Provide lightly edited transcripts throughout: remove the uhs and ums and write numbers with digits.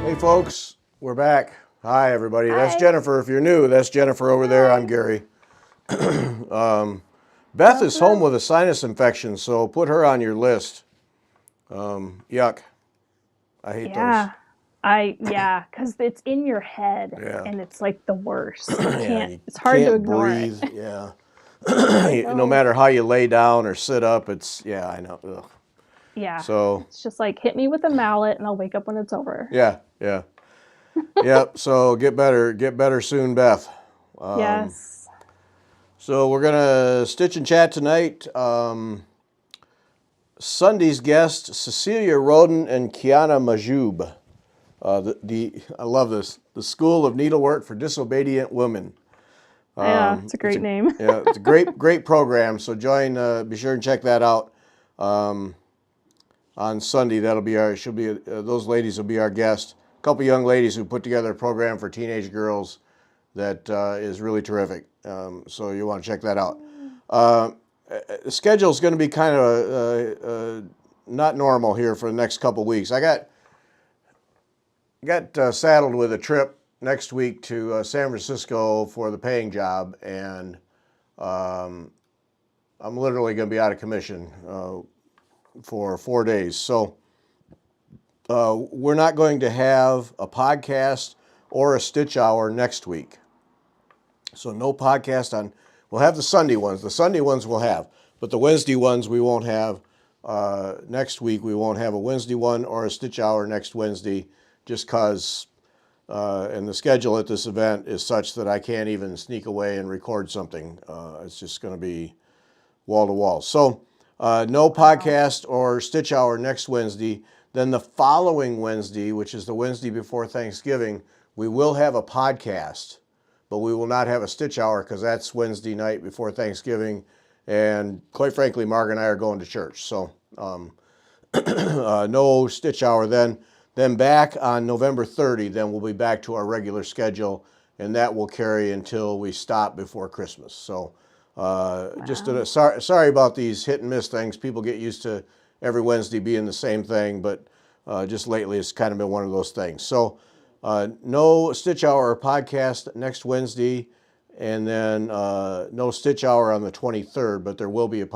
Hey folks, we're back. Hi everybody. That's Hi. Jennifer. If you're new, that's Jennifer over there. I'm Gary. Beth is home with a sinus infection, so put her on your list. Yuck. I hate those. Because it's in your head Yeah. and it's like the worst. You Yeah, can't, you it's hard to can't ignore it. breathe. Yeah. I No know. matter how you lay down or sit up, yeah, I know. Ugh. Yeah. So, It's just like hit me with a mallet and I'll wake up when it's over. yeah, yeah. Yep. So get better soon, Beth. Yes. So we're gonna stitch and chat tonight. Sunday's guests, Cecilia Roden and Kiana Majoub. I love this. The School of Needlework for Disobedient Women. Yeah, it's a great name. It's a great program. So be sure and check that out on Sunday. Those ladies will be our guest. A couple young ladies who put together a program for teenage girls that is really terrific. So you want to check that out. The schedule is going to be kind of not normal here for the next couple weeks. I got saddled with a trip next week to San Francisco for the paying job, and I'm literally going to be out of commission for 4 days. So we're not going to have a podcast or a stitch hour next week. So no podcast on. We'll have the Sunday ones. The Sunday ones we'll have, but the Wednesday ones we won't have. Next week we won't have a Wednesday one or a stitch hour next Wednesday, just because. And the schedule at this event is such that I can't even sneak away and record something. It's just going to be wall to wall. So no podcast or stitch hour next Wednesday. Then the following Wednesday, which is the Wednesday before Thanksgiving, we will have a podcast, but we will not have a stitch hour because that's Wednesday night before Thanksgiving. And quite frankly, Mark and I are going to church. So no stitch hour then. Then back on November 30, then we'll be back to our regular schedule, and that will carry until we stop before Christmas. So sorry about these hit and miss things. People get used to every Wednesday being the same thing, but just lately it's kind of been one of those things. So no Stitch Hour podcast next Wednesday, and then no Stitch Hour on the 23rd, but there will be a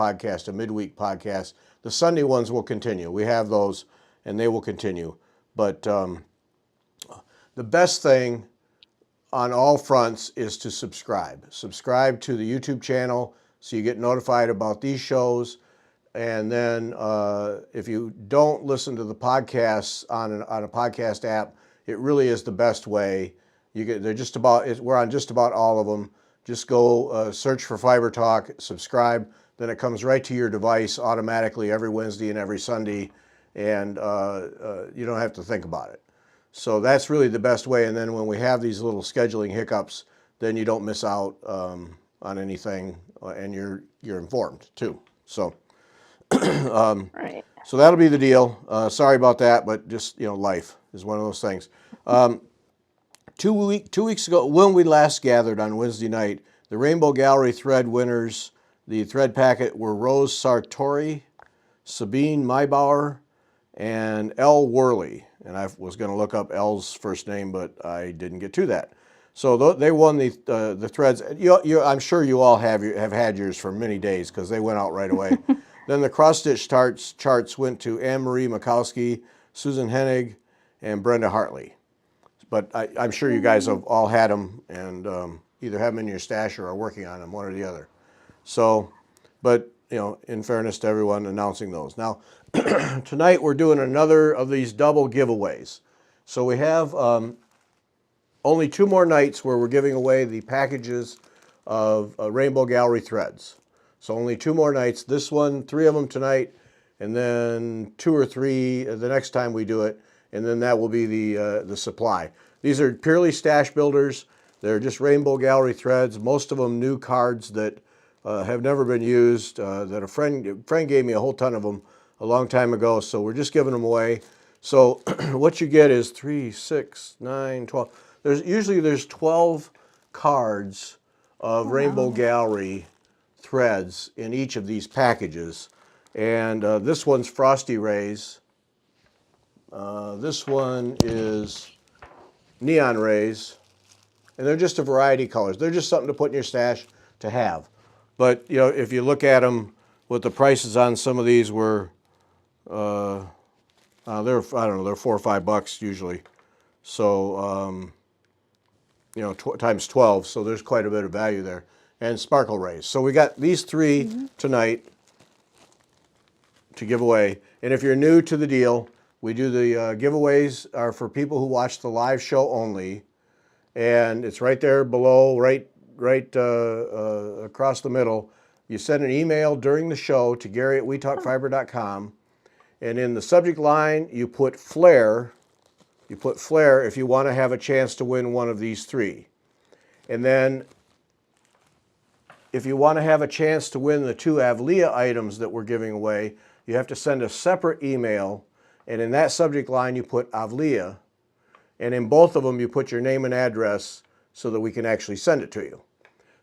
midweek podcast. The Sunday ones will continue. We have those, and they will continue. But the best thing on all fronts is to subscribe. Subscribe to the YouTube channel so you get notified about these shows. And then if you don't listen to the podcasts on a podcast app, it really is the best way. We're on just about all of them. Just go search for Fiber Talk, subscribe, then it comes right to your device automatically every Wednesday and every Sunday, and you don't have to think about it. So that's really the best way. And then when we have these little scheduling hiccups, then you don't miss out on anything, and you're informed too. So. Right. So that'll be the deal. Sorry about that, but just life is one of those things. 2 weeks ago, when we last gathered on Wednesday night, the Rainbow Gallery thread winners, the thread packet were Rose Sartori, Sabine Maybauer, and Elle Worley. And I was going to look up Elle's first name, but I didn't get to that. So they won the threads. I'm sure you all have had yours for many days because they went out right away. Then the cross-stitch charts went to Anne-Marie Mikowski, Susan Hennig, and Brenda Hartley. But I'm sure you guys have all had them and either have them in your stash or are working on them, one or the other. So, but in fairness to everyone announcing those. Now, tonight we're doing another of these double giveaways. So we have only 2 more nights where we're giving away the packages of Rainbow Gallery threads. So only 2 more nights. This one, 3 of them tonight, and then 2 or 3 the next time we do it, and then that will be the supply. These are purely stash builders. They're just Rainbow Gallery threads. Most of them new cards that have never been used. That a friend gave me a whole ton of them a long time ago. So we're just giving them away. So what you get is 3, 6, 9, 12. There's 12 cards of Rainbow Gallery threads in each of these packages. And this one's Frosty Rays. This one is neon rays, and they're just a variety of colors. They're just something to put in your stash to have. But you know, if you look at them, what the prices on some of these were, they're I don't know, they're $4 or $5 usually. So you know, times 12, so there's quite a bit of value there. And sparkle rays. So we got these three tonight to give away. And if you're new to the deal, we do the giveaways are for people who watch the live show only, and it's right there below, right across the middle. You send an email during the show to Gary@WeTalkFiber.com, and in the subject line you put Flair. You put Flair if you want to have a chance to win one of these three, and then if you want to have a chance to win the 2 Avlea items that we're giving away, you have to send a separate email, and in that subject line you put Avlea, and in both of them you put your name and address so that we can actually send it to you.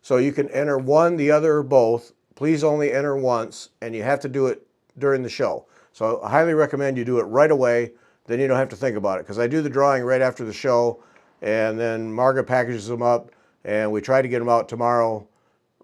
So you can enter one, the other, or both. Please only enter once, and you have to do it during the show. So I highly recommend you do it right away, then you don't have to think about it, because I do the drawing right after the show, and then Margaret packages them up, and we try to get them out tomorrow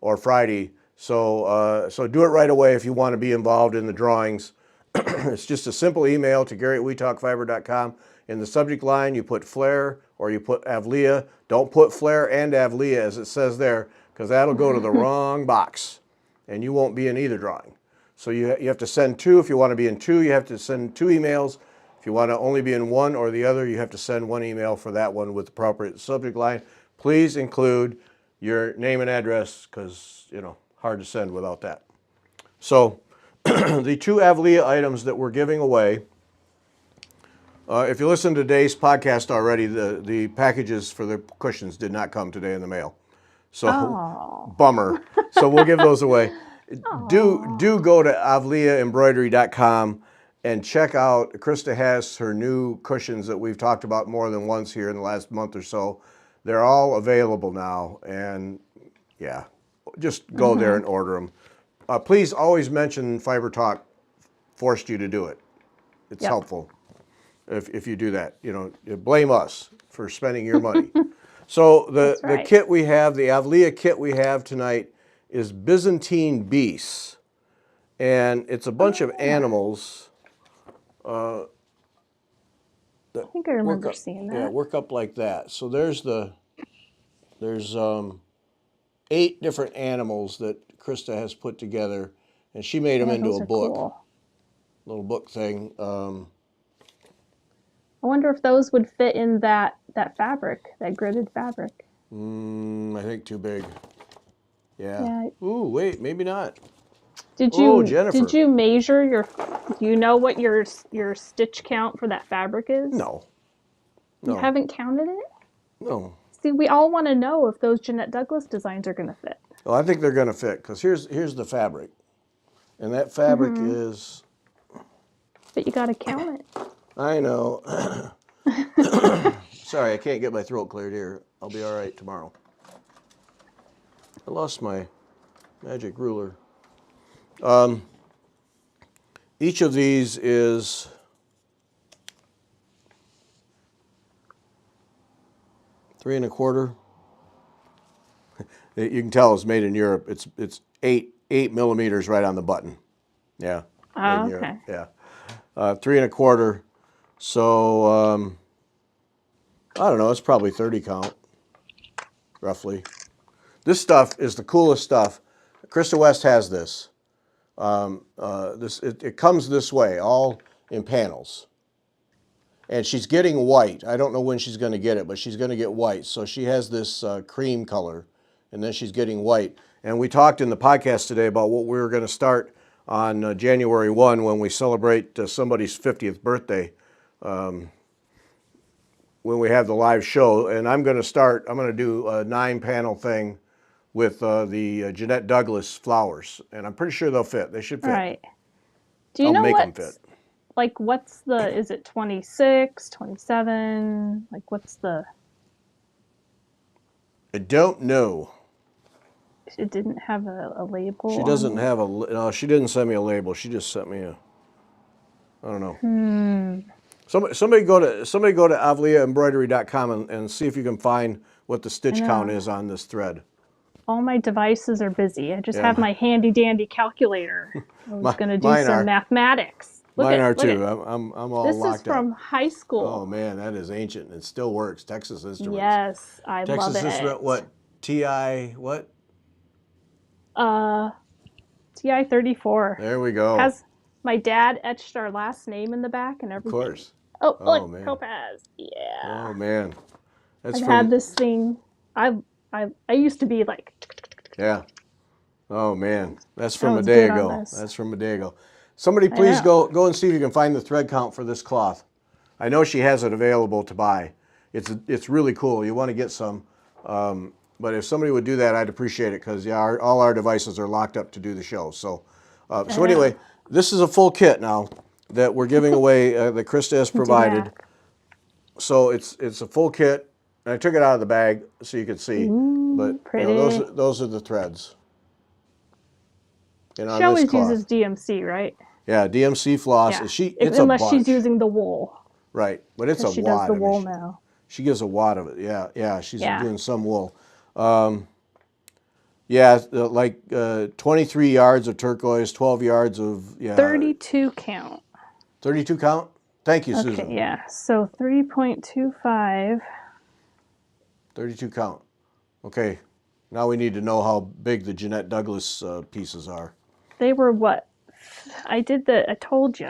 or Friday. So do it right away if you want to be involved in the drawings. It's just a simple email to Gary@WeTalkFiber.com. In the subject line, you put Flair or you put Avlea. Don't put Flair and Avlea as it says there, because that'll go to the wrong box, and you won't be in either drawing. So you have to send 2. If you want to be in 2, you have to send 2 emails. If you want to only be in one or the other, you have to send 1 email for that one with the appropriate subject line. Please include your name and address, because, you know, hard to send without that. So the 2 Avlea items that we're giving away, if you listen to today's podcast already, the packages for the cushions did not come today in the mail. So bummer. So we'll give those away. Do go to avleaembroidery.com and check out, Krista has her new cushions that we've talked about more than once here in the last month or so. They're all available now, and yeah, just go there and order them. Please always mention Fiber Talk forced you to do it. It's helpful if you do that. You know, blame us for spending your money. So the kit we have, the Avlea kit we have tonight, is Byzantine Beasts, and it's a bunch of animals. I think I remember seeing that. Yeah, work up like that. So there's 8 different animals that Krista has put together, and she made them into a book, cool. Little book thing. I wonder if those would fit in that fabric, that gridded fabric. I think too big. Yeah. Ooh, wait, maybe not. Jennifer. Did you measure do you know what your stitch count for that fabric is? No. You haven't counted it? No. See, we all want to know if those Jeanette Douglas designs are going to fit. Well, I think they're going to fit, because here's the fabric, and that fabric is. But you got to count it. I know. Sorry, I can't get my throat cleared here. I'll be all right tomorrow. I lost my magic ruler. Each of these is 3 1/4. You can tell it's made in Europe. It's 8 millimeters right on the button. Yeah. Oh, okay. Yeah. 3 1/4. So I don't know. It's probably 30 count, roughly. This stuff is the coolest stuff. Krista West has this. It comes this way, all in panels. And she's getting white. I don't know when she's going to get it, but she's going to get white. So she has this cream color, and then she's getting white. And we talked in the podcast today about what we were going to start on January 1 when we celebrate somebody's 50th birthday, when we have the live show. And I'm going to do a 9-panel thing with the Jeanette Douglas flowers. And I'm pretty sure they'll fit. They should fit. Right. Do you know make them fit. Like, is it 26, 27? Like, what's the... I don't know. It didn't have a label. She doesn't have no, she didn't send me a label. She just sent me I don't know. Somebody go to avleaembroidery.com and see if you can find what the stitch count is on this thread. All my devices are busy. I just Yeah, have my handy dandy calculator. I was going to do some mathematics. Mine are too. I'm all this locked is from up. high school. Oh man, that is ancient. It still works. Texas Instruments. Yes, I love it. Texas Instrument, what? TI what? TI 34. There we go. Has my dad etched our last name in the back and everything. Of course. Oh, look, man. Topaz. Yeah. Oh man, I've had this thing. I used to be like. Yeah. Oh man, that's from a day ago. That's from a day ago. Somebody please go and see if you can find the thread count for this cloth. I know she has it available to buy. It's really cool. You want to get some. But if somebody would do that, I'd appreciate it because yeah, all our devices are locked up to do the show. So, so anyway, this is a full kit now that we're giving away that Krista has provided. So it's a full kit. And I took it out of the bag so you could see. But pretty. You know, those are the threads. She always uses DMC, right? Yeah, DMC floss. Yeah. Unless she's using the wool. Right, but it's a wad. She does the wool now. She gives a wad of it. Yeah, she's doing some wool. Like 23 yards of turquoise, 12 yards of 32 count. 32 count. Thank you, Susan. Okay, yeah. So 3.25. 32 count. Okay, now we need to know how big the Jeanette Douglas pieces are. They were what? I told you.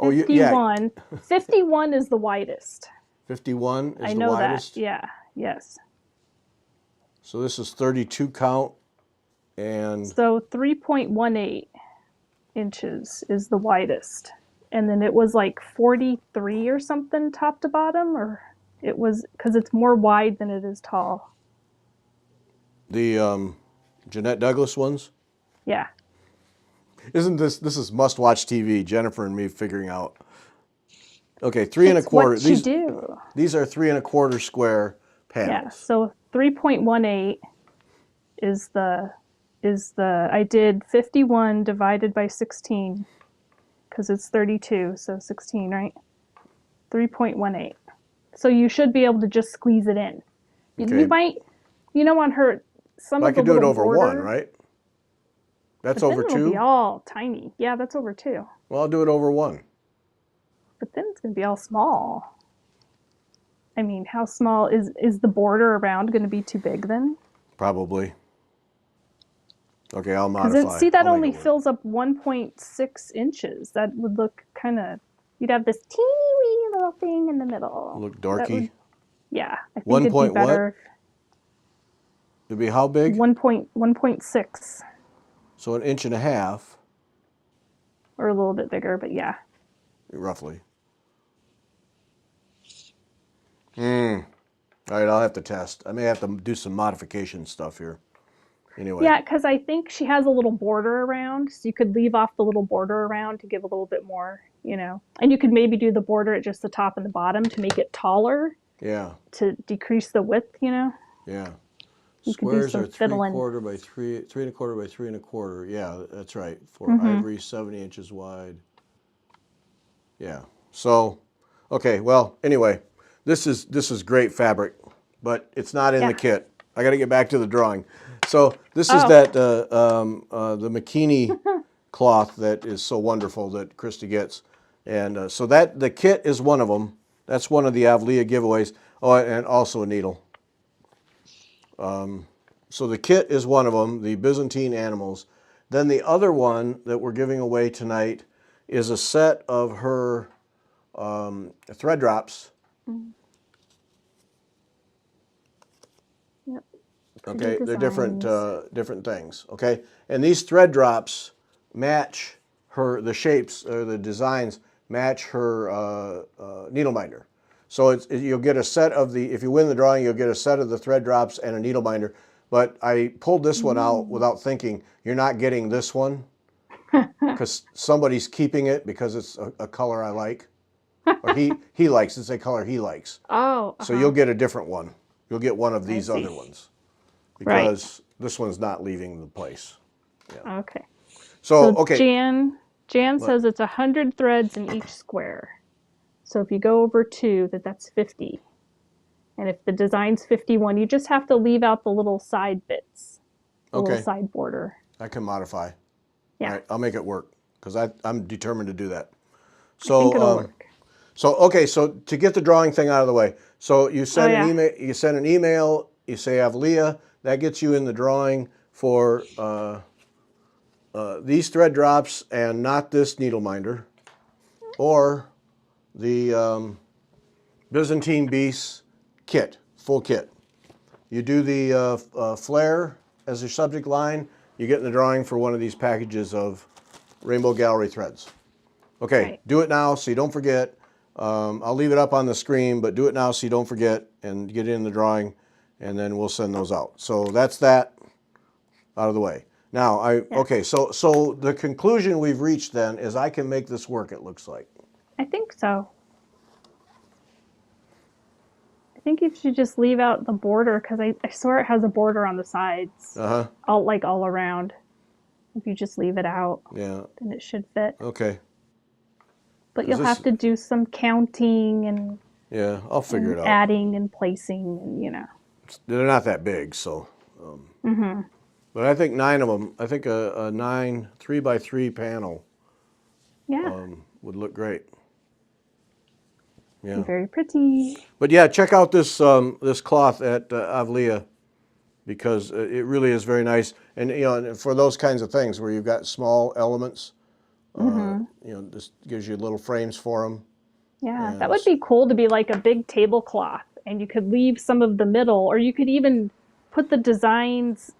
51. 51 is the widest. 51 is the widest? I know that. Yeah, yes. So this is 32 count and... So 3.18 inches is the widest. And then it was like 43 or something top to bottom, or it was, because it's more wide than it is tall. The Jeanette Douglas ones? Yeah. Isn't this is must-watch TV, Jennifer and me figuring out. Okay, 3 1/4. These are 3 1/4 square panels. Yeah, so 3.18 is the I did 51 divided by 16 because it's 32, so 16, right? 3.18. So you should be able to just squeeze it in. Okay. You might, on her, some of the little border. I could do it over one, right? That's over 2? It'll be all tiny. Yeah, that's over 2. Well, I'll do it over 1. But then it's going to be all small. I mean, how small is the border around going to be too big then? Probably. Okay, I'll modify. See, that only fills up 1.6 inches. That would look kind of, you'd have this teeny little thing in the middle. Look dorky? I think it'd be better. It'd be how big? 1.6. So 1.5 inches. Or a little bit bigger, but yeah. Roughly. All right, I'll have to test. I may have to do some modification stuff here. Anyway. Yeah, because I think she has a little border around, so you could leave off the little border around to give a little bit more, And you could maybe do the border at just the top and the bottom to make it taller. Yeah. To decrease the width, Yeah. You Squares are 3 1/4 by 3 1/4 by 3 1/4. Yeah, that's right. For ivory, 70 inches wide. Yeah. So, okay. Well, anyway, this is great fabric, but it's not in the kit. I got to get back to the drawing. So this is the Makini cloth that is so wonderful that Krista gets, and so that the kit is one of them. That's one of the Avlea giveaways. Oh, and also a needle. So the kit is one of them, the Byzantine animals. Then the other one that we're giving away tonight is a set of her thread drops. Yep. Okay, they're different things. Okay, and these thread drops match the shapes or the designs match her needle binder. So you'll get a set of if you win the drawing, you'll get a set of the thread drops and a needle binder. But I pulled this one out without thinking. You're not getting this one because somebody's keeping it because it's a color I like, or he likes. It's a color he likes. Oh. So you'll get a different one. You'll get one of these other ones because this one's not leaving the place. Yeah. Okay. So okay. Jan But- says it's 100 threads in each square. So if you go over 2, that's 50. And if the design's 51, you just have to leave out the little side bits, the little Okay, side border. I can modify. Yeah, All right, I'll make it work because I'm determined to do that. I think it'll work. So okay, so to get the drawing thing out of the way, so you send an yeah. email. You send an email. You say Avlea. That gets you in the drawing for these thread drops and not this needle minder, or the Byzantine Beast kit, full kit. You do the flare as your subject line. You get in the drawing for one of these packages of Rainbow Gallery threads. Okay, Right. do it now so you don't forget. I'll leave it up on the screen, but do it now so you don't forget and get in the drawing, and then we'll send those out. So that's that out of the way. Now, okay, so the conclusion we've reached then is I can make this work, it looks like. I think so. I think you should just leave out the border because I swear it has a border on the sides, Uh-huh, all around. If you just leave it out, yeah, then it should fit. okay. But 'Cause you'll this- have to do some counting and, Yeah, I'll figure it out. adding and placing, and They're not that big, so. But I think 9 of them, I think a 9 3x3 panel yeah, would look great. Yeah. very pretty. But yeah, check out this this cloth at Avlea because it really is very nice. And and for those kinds of things where you've got small elements, this gives you little frames for them. Yeah, that would be cool to be like a big tablecloth, and you could leave some of the middle, or you could even put the designs,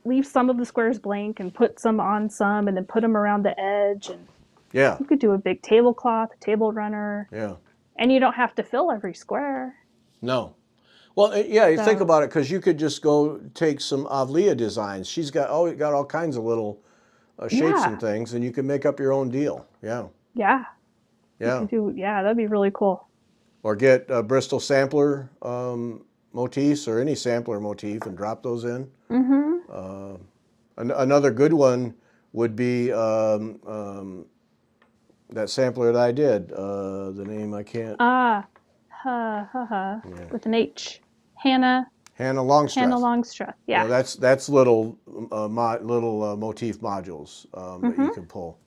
leave some of the squares blank and put some on some, and then put them around the edge. And Yeah, you could do a big tablecloth, a table runner, yeah. and you don't have to fill every square. No. Well, yeah, you think So- about it because you could just go take some Avlea designs. She's got all kinds of little shapes Yeah. and things, and you can make up your own deal. Yeah, Yeah, yeah. that'd be really cool. Or get a Bristol sampler motifs or any sampler motif and drop those in. Another good one would be that sampler that I did. The name I can't. With an H. Hannah Longstreth. Yeah. You know, that's little motif modules that you can pull.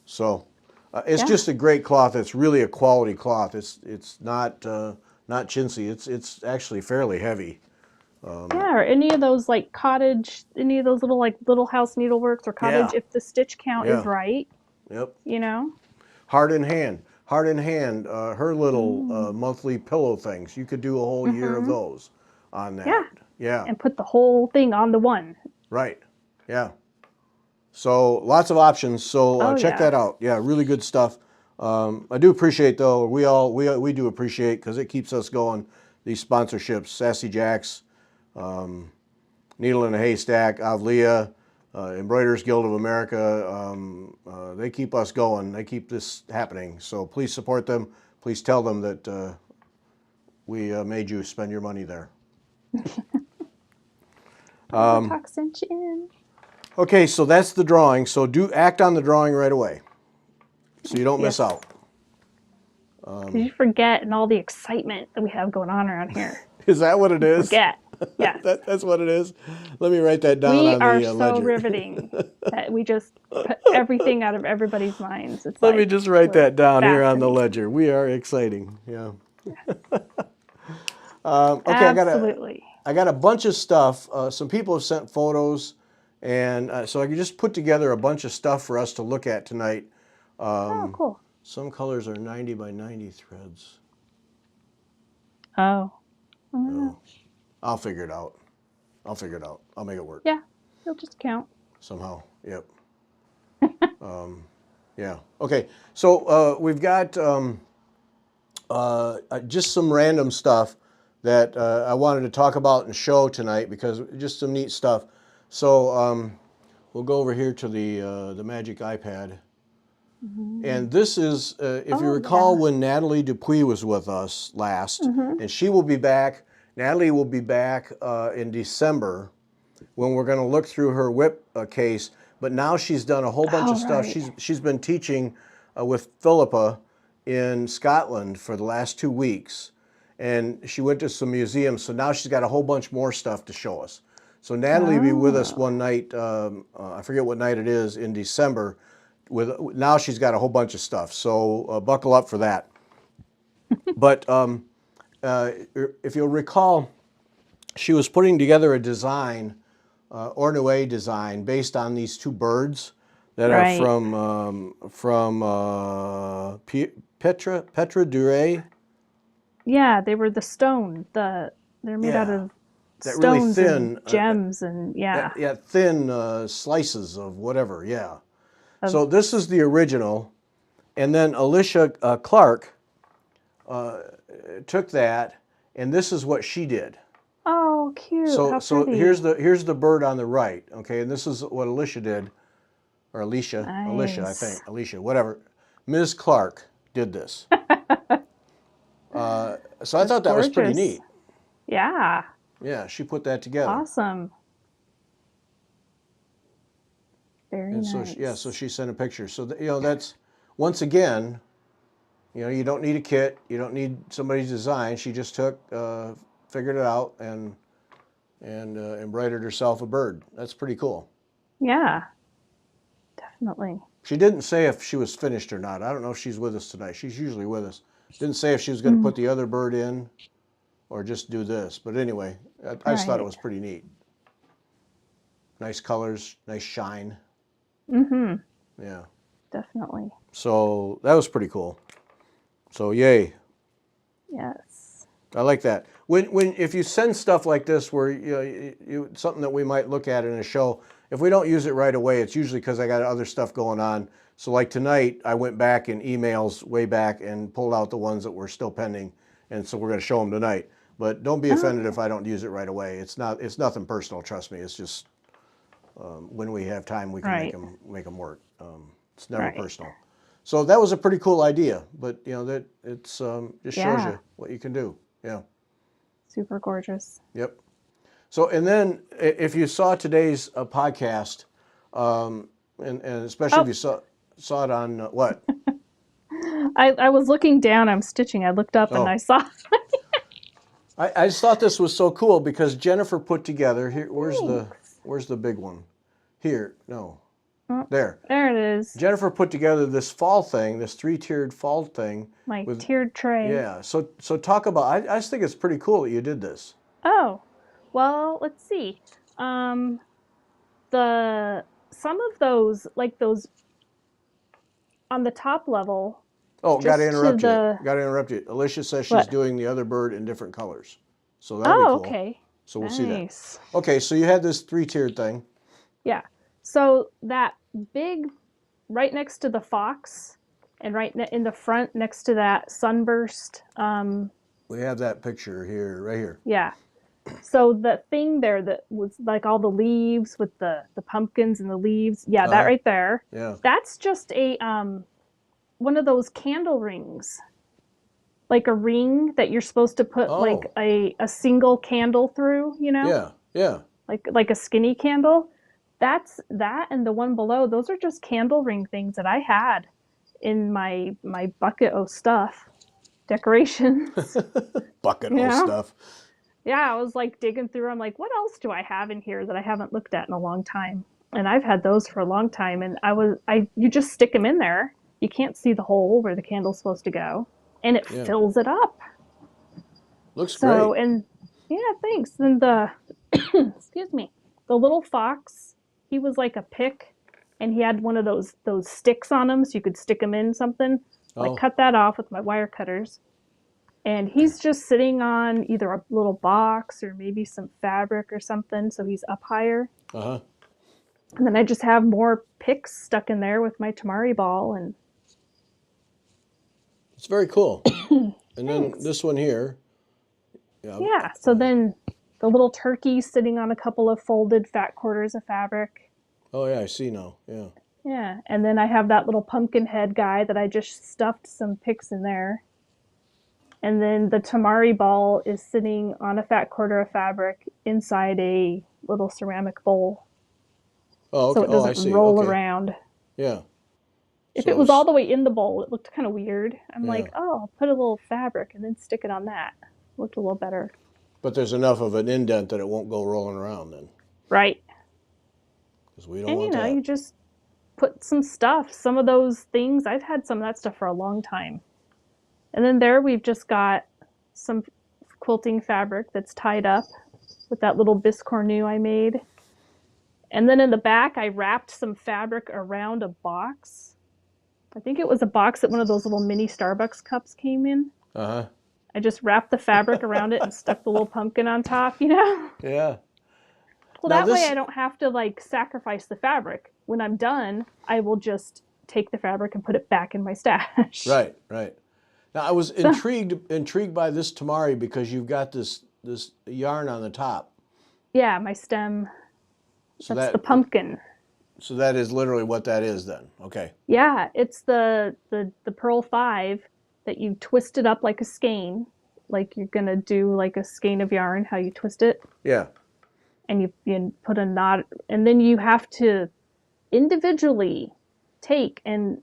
So it's just a great cloth. It's really a quality cloth. It's not chintzy. It's actually fairly heavy. Yeah, or any of those like cottage, any of those little house needleworks or cottage, Yeah. if the stitch count is Yeah. right, Yep. Heart in hand. Her little monthly pillow things. You could do a whole year of those on that. Yeah. Yeah. And put the whole thing on the one. Right. Yeah. So lots of options. So check yeah. that out. Yeah, really good stuff. I do appreciate though. We do appreciate because it keeps us going. These sponsorships, Sassy Jacks, Needle in a Haystack, Avlea, Embroiderers Guild of America. They keep us going. They keep this happening. So please support them. Please tell them that we made you spend your money there. Talks in. Okay, so that's the drawing. So act on the drawing right away, so you don't miss Yes. out. Because you forget and all the excitement that we have going on around here. Is that what it is? Forget. Yes. That's what it is. Let me write that down We on are the so ledger. riveting that we just put everything out of everybody's minds. It's Let me like, just write that down here on the fascinating. ledger. We are exciting. Yeah. Okay, Absolutely. I got a bunch of stuff. Some people have sent photos, and so I can just put together a bunch of stuff for us to look at tonight. Oh, cool. Some colors are 90 by 90 threads. Oh. I'll figure it out. I'll make it work. Yeah. It'll just count. Somehow. Yep. Yeah. Okay. So we've got just some random stuff that I wanted to talk about and show tonight because just some neat stuff. So we'll go over here to the Magic iPad. And this is, if you recall, when Natalie Dupuis was with us last, and she will be back. Natalie will be back in December when we're going to look through her whip case. but now she's done a whole bunch of Oh, stuff. right. She's been teaching with Philippa in Scotland for the last 2 weeks, and she went to some museums. So now she's got a whole bunch more stuff to show us. So Natalie will be with us Oh, one night. I forget what night it is in December. With now she's got a whole bunch of stuff. So buckle up for that. But if you'll recall, she was putting together a design, Ornoe design, based on these two birds that are right. from Petra Dure. Yeah, they were the stone. They're made out Yeah, of that really stones and thin, gems and yeah. yeah, thin slices of whatever. Yeah. Of So this is the original, and then Alicia Clark took that, and this is what she did. oh, cute. So How so here's pretty. the bird on the right, okay, and this is what Alicia did, or Alicia, I Nice. think, Alicia, whatever. Ms. Clark did this. So I That's thought that was pretty gorgeous. neat. Yeah. Yeah, she put that together, Awesome. Very and so yeah, so nice. she sent a picture. So that's once again, you don't need a kit, you don't need somebody's design. She just figured it out, and embroidered herself a bird. That's pretty cool. Yeah, definitely. She didn't say if she was finished or not. I don't know if she's with us tonight. She's usually with us. Didn't say if she was going to Mm, put the other bird in or just do this. But anyway, I just thought it right. was pretty neat. Nice colors, nice shine. Mm-hmm. Yeah. Definitely. So that was pretty cool. So yay. Yes. I like that. When if you send stuff like this, where something that we might look at in a show, if we don't use it right away, it's usually because I got other stuff going on. So like tonight, I went back in emails way back and pulled out the ones that were still pending, and so we're going to show them tonight. But don't be Oh, offended if okay. I don't use it right away. It's nothing personal. Trust me. It's just when we have time, we can Right. make them work. It's never Right. personal. So that was a pretty cool idea. But that it's just shows Yeah. you what you can do. Yeah. Super gorgeous. Yep. So, and then if you saw today's podcast, and especially if Oh, you saw it on what? I was looking down. I'm stitching. I looked up and I Oh, saw. I just thought this was so cool because Jennifer put together here. Thanks. Where's the big one? Here, no, Oh, there. there it is. Jennifer put together this fall thing, this three-tiered fall thing My with tiered tray. yeah. So talk about. I just think it's pretty cool that you did this. Oh, well, let's see. Um, the some of those, like those on the top level, Oh, got to just to interrupt you. the Got to interrupt you. Alicia says she's what? doing the other bird in different colors. So that'll be Oh, cool. okay. So we'll see that. Nice. Okay, so you had this three-tiered thing. Yeah. So that big, right next to the fox, and in the front next to that sunburst. We have that picture here, right here. Yeah. So the thing there that was like all the leaves with the pumpkins and the leaves. Yeah, that Uh-huh. right there. Yeah. That's just a one of those candle rings. Like a ring that you're supposed to put like Oh, a single candle through, yeah, yeah. like a skinny candle. That's that, and the one below, those are just candle ring things that I had in my bucket of stuff, decorations. Bucket You of know? stuff. Yeah, I was like digging through. I'm like, what else do I have in here that I haven't looked at in a long time? And I've had those for a long time. And I you just stick them in there. You can't see the hole where the candle's supposed to go, and it Yeah. fills it up. Looks So, great. and yeah, thanks. And the excuse me, the little fox, he was like a pick, and he had one of those sticks on him, so you could stick him in something. Like Oh, cut that off with my wire cutters, and he's just sitting on either a little box or maybe some fabric or something, so he's up higher. uh-huh. And then I just have more picks stuck in there with my tamari ball, and It's very cool. And then thanks. this one here. Yeah. Yeah, so then the little turkey sitting on a couple of folded fat quarters of fabric. Oh yeah, I see now. Yeah. Yeah, and then I have that little pumpkin head guy that I just stuffed some picks in there. And then the tamari ball is sitting on a fat quarter of fabric inside a little ceramic bowl. Oh, so okay. it Oh, I doesn't see. roll Okay. around. Yeah. If So it was all the way in the bowl, it looked kind of weird. I'm yeah. like, oh, I'll put a little fabric and then stick it on that. Looked a little better. But there's enough of an indent that it won't go rolling around then, Right. because we don't And want that. you just put some stuff, some of those things. I've had some of that stuff for a long time. And then there we've just got some quilting fabric that's tied up with that little biscornu I made. And then in the back, I wrapped some fabric around a box. I think it was a box that one of those little mini Starbucks cups came in. Uh I just wrapped the fabric around it and stuck the little pumpkin on top, you know? huh. Yeah. Well, Now that way this. I don't have to like sacrifice the fabric. When I'm done, I will just take the fabric and put it back in my stash. Right. Right. Now I was So, intrigued by this tamari because you've got this yarn on the top. yeah, my stem, So that's the that pumpkin. so that is literally what that is then. Okay. Yeah, it's the pearl 5 that you twist it up like a skein, like you're going to do like a skein of yarn, how you twist it, Yeah. and you put a knot, and then you have to individually take and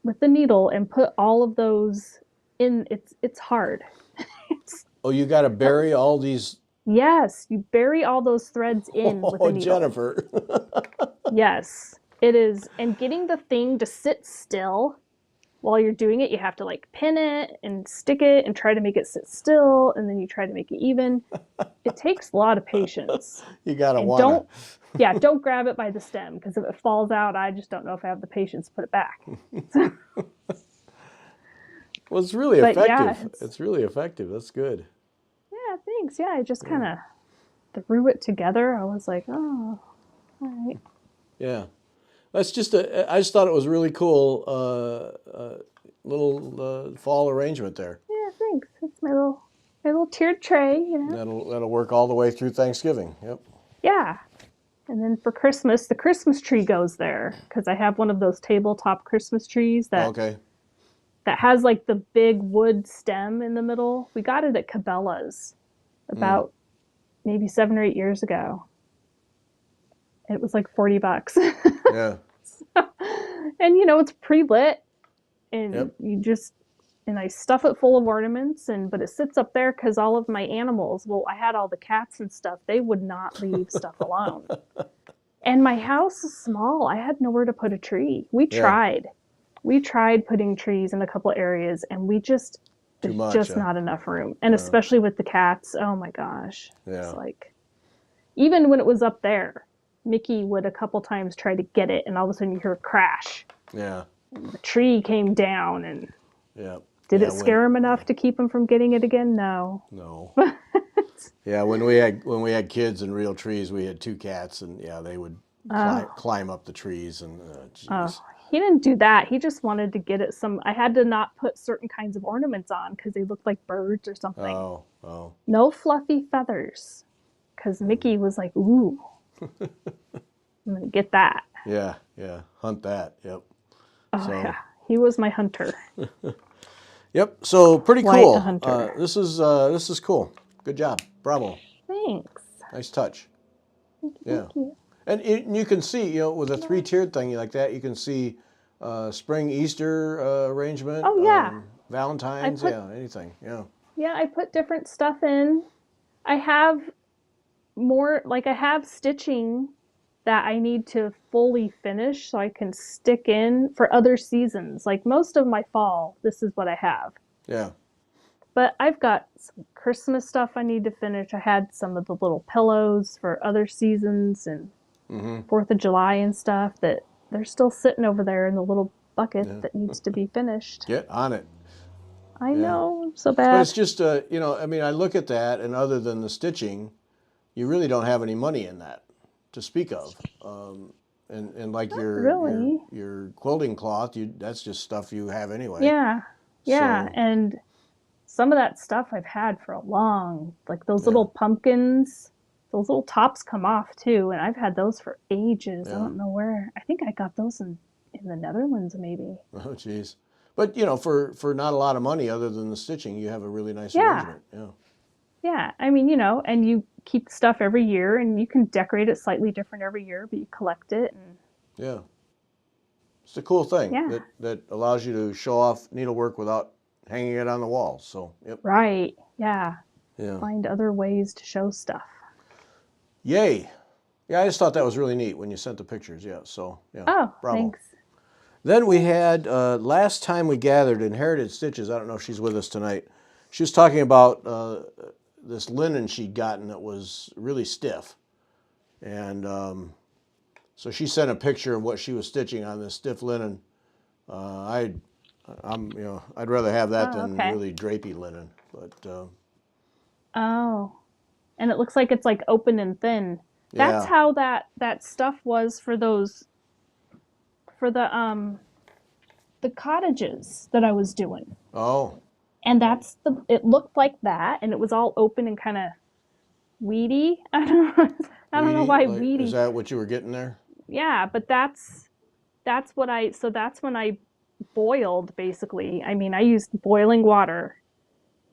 with the needle and put all of those in. It's hard. It's, Oh, you got to bury all these. yes, you bury all those threads in with a Oh, needle. Jennifer. Yes, it is. And getting the thing to sit still while you're doing it, you have to like pin it and stick it and try to make it sit still, and then you try to make it even. It takes a lot of patience. You gotta And wanna. don't grab it by the stem, because if it falls out, I just don't know if I have the patience to put it back. Well, it's really But yeah, effective. It's really effective. That's good. yeah, thanks. Yeah, I just kind of threw it together. I was like, oh, all right. Yeah. That's just a. I just thought it was really cool. Little fall arrangement there. Yeah, thanks. It's my little tiered tray, you know. That'll work all the way through Thanksgiving. Yep. Yeah. And then for Christmas, the Christmas tree goes there because I have one of those tabletop Christmas trees Okay. that has like the big wood stem in the middle. We got it at Cabela's about maybe 7 or 8 years ago. It was like $40. Yeah. And it's pre-lit, and Yep. I stuff it full of ornaments, but it sits up there because all of my animals, well, I had all the cats and stuff, they would not leave stuff alone. And my house is small. I had nowhere to put a tree. Yeah. We tried putting trees in a couple areas, and Too there's much. just not enough room. And especially with the cats, oh my gosh. Yeah. It's like, even when it was up there, Mickey would a couple times try to get it, and all of a sudden you hear a crash. Yeah. The tree came down, and Yeah. did Yeah, it scare him enough to keep him from getting it again? No. No. Yeah. When we had kids and real trees, we had two cats, and yeah, they would climb up the trees and. Geez. He didn't do that. He just wanted to get it some. I had to not put certain kinds of ornaments on because they looked like birds or something. Oh. Oh. No fluffy feathers, because Mickey was like, "Ooh, I'm gonna get that." Yeah. Yeah. Hunt that. Yep. Oh So- yeah, he was my hunter. Yep. So pretty Quite cool. a hunter. This is cool. Good job. Bravo. Thanks. Nice touch. Yeah. Thank you. And you can see, with a three-tiered thing like that, you can see spring, Easter arrangement. Oh, yeah. Valentine's, anything. Yeah. Yeah, I put different stuff in. I have I have stitching that I need to fully finish so I can stick in for other seasons. Like most of my fall, this is what I have. Yeah. But I've got some Christmas stuff I need to finish. I had some of the little pillows for other seasons and 4th of July and stuff that they're still sitting over there in the little bucket that needs to be finished. Get on it. I know, I'm so But bad. it's just, I look at that, and other than the stitching, you really don't have any money in that to speak of. And like really. your quilting cloth, that's just stuff you have anyway. Yeah. Yeah. So- And some of that stuff I've had for a like those little pumpkins, those little tops come off too. And I've had those for ages. I don't know where. I think I got those in the Netherlands maybe. Oh, geez. But, for not a lot of money other than the stitching, you have a really nice Yeah. arrangement. Yeah. Yeah, I mean, and you keep stuff every year, and you can decorate it slightly different every year, but you collect it, and Yeah. It's a cool thing yeah, that allows you to show off needlework without hanging it on the wall. So, yep. right, yeah. Yeah. Find other ways to show stuff. Yay. Yeah, I just thought that was really neat when you sent the pictures. Yeah. So, yeah. Oh, Bravo. thanks. Then we had, last time we gathered, Inherited Stitches. I don't know if she's with us tonight. She was talking about this linen she'd gotten that was really stiff. And so she sent a picture of what she was stitching on this stiff linen. Uh, I'd rather have that Oh, than okay. really drapey linen. But Oh, and it looks like it's like open and thin. That's yeah. how that stuff was for those for the cottages that I was doing. Oh, And it looked like that, and it was all open and kind of weedy. I don't know. I don't know weedy. why Like, is weedy. that what you were getting there? Yeah, but that's what I so that's when I boiled basically. I mean, I used boiling water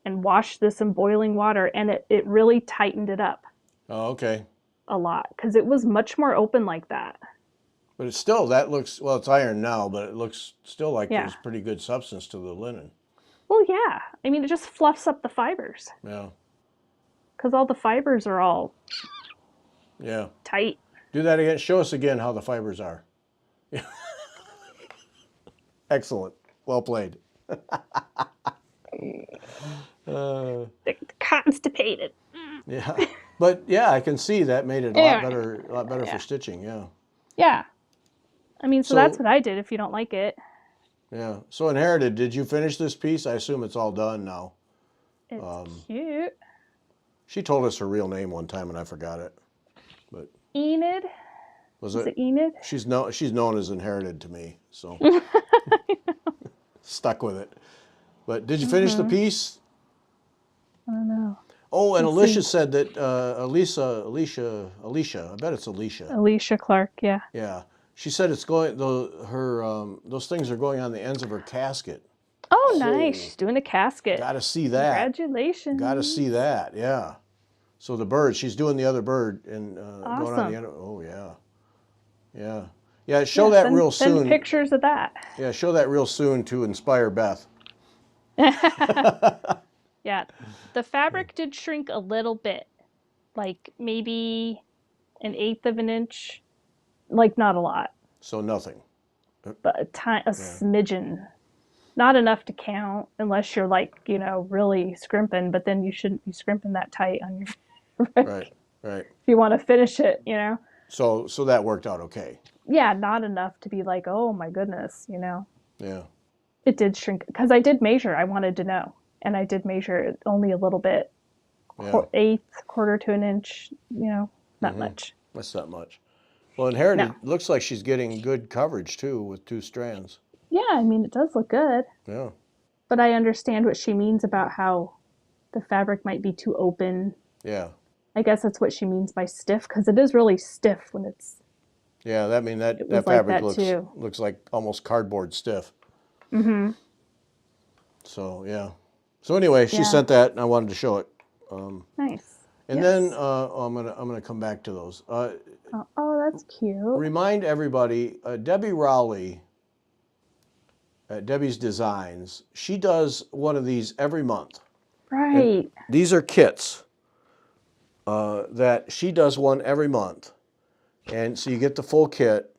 and washed this in boiling water, and it really tightened it up Oh, okay. a lot because it was much more open like that. But it's still, that looks, well, it's iron now, but it looks still like Yeah. there's pretty good substance to the linen. Well, yeah. I mean, it just fluffs up the fibers Yeah. because all the fibers are all Yeah. tight. Do that again. Show us again how the fibers are. Excellent. Well played. They're constipated. Yeah. But yeah, I can see that made it Yeah. a lot better Yeah. for stitching. Yeah. Yeah. I mean, so that's So, what I did if you don't like it. yeah. So Inherited, did you finish this piece? I assume it's all done now. It's cute. She told us her real name one time and I forgot it. But Enid? was Is it? it Enid? She's known as Inherited to me, so stuck with it. But did you finish the piece? I don't know. Oh, and Let's Alicia see. said that Alicia. I bet it's Alicia. Alicia Clark, yeah. Yeah, she said it's going. Those things are going on the ends of her casket. Oh, nice. Oh, She's doing a casket. got to see that. Got to see Congratulations. that. Yeah. So the bird, she's doing the other bird and going on the Awesome. end. Oh yeah, yeah, yeah. Show Yeah, that real send soon. pictures of that. Yeah, show that real soon to inspire Beth. Yeah. The fabric did shrink a little bit, like maybe an eighth of an inch. Like not a lot, So nothing. but a Yeah. smidgen. Not enough to count unless you're like, really scrimping, but then you shouldn't be scrimping that tight on your Right. fabric Right. if you want to finish it. So that worked out okay. Yeah, not enough to be like, oh my goodness. Yeah. It did shrink because I did measure. I wanted to know, and I did measure it only a little bit, Yeah. eighth, quarter to an inch. Not much. That's not much. Well, No. Inherited looks like she's getting good coverage too with 2 strands. Yeah, I mean it does look good, Yeah. but I understand what she means about how the fabric might be too open. Yeah. I guess that's what she means by stiff because it is really stiff when Yeah. it That was like fabric that too. looks like almost cardboard stiff. Mm-hmm. So yeah. So anyway, she Yeah. sent that, and I wanted to show it. Nice. And Yes. then I'm gonna come back to those. Oh, that's cute. Remind everybody, Debbie Rowley at Debbie's Designs. She does one of these every month. And Right. these are kits that she does one every month, and so you get the full kit,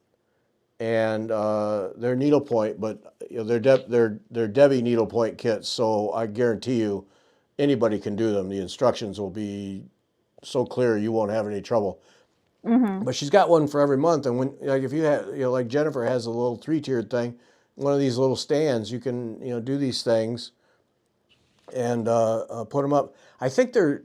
and they're needlepoint, but they're Debbie needlepoint kits. So I guarantee you, anybody can do them. The instructions will be so clear you won't have any trouble. Mm-hmm. But she's got one for every month, and when like if you have like Jennifer has a little 3-tiered thing, one of these little stands, you can do these things and put them up. I think the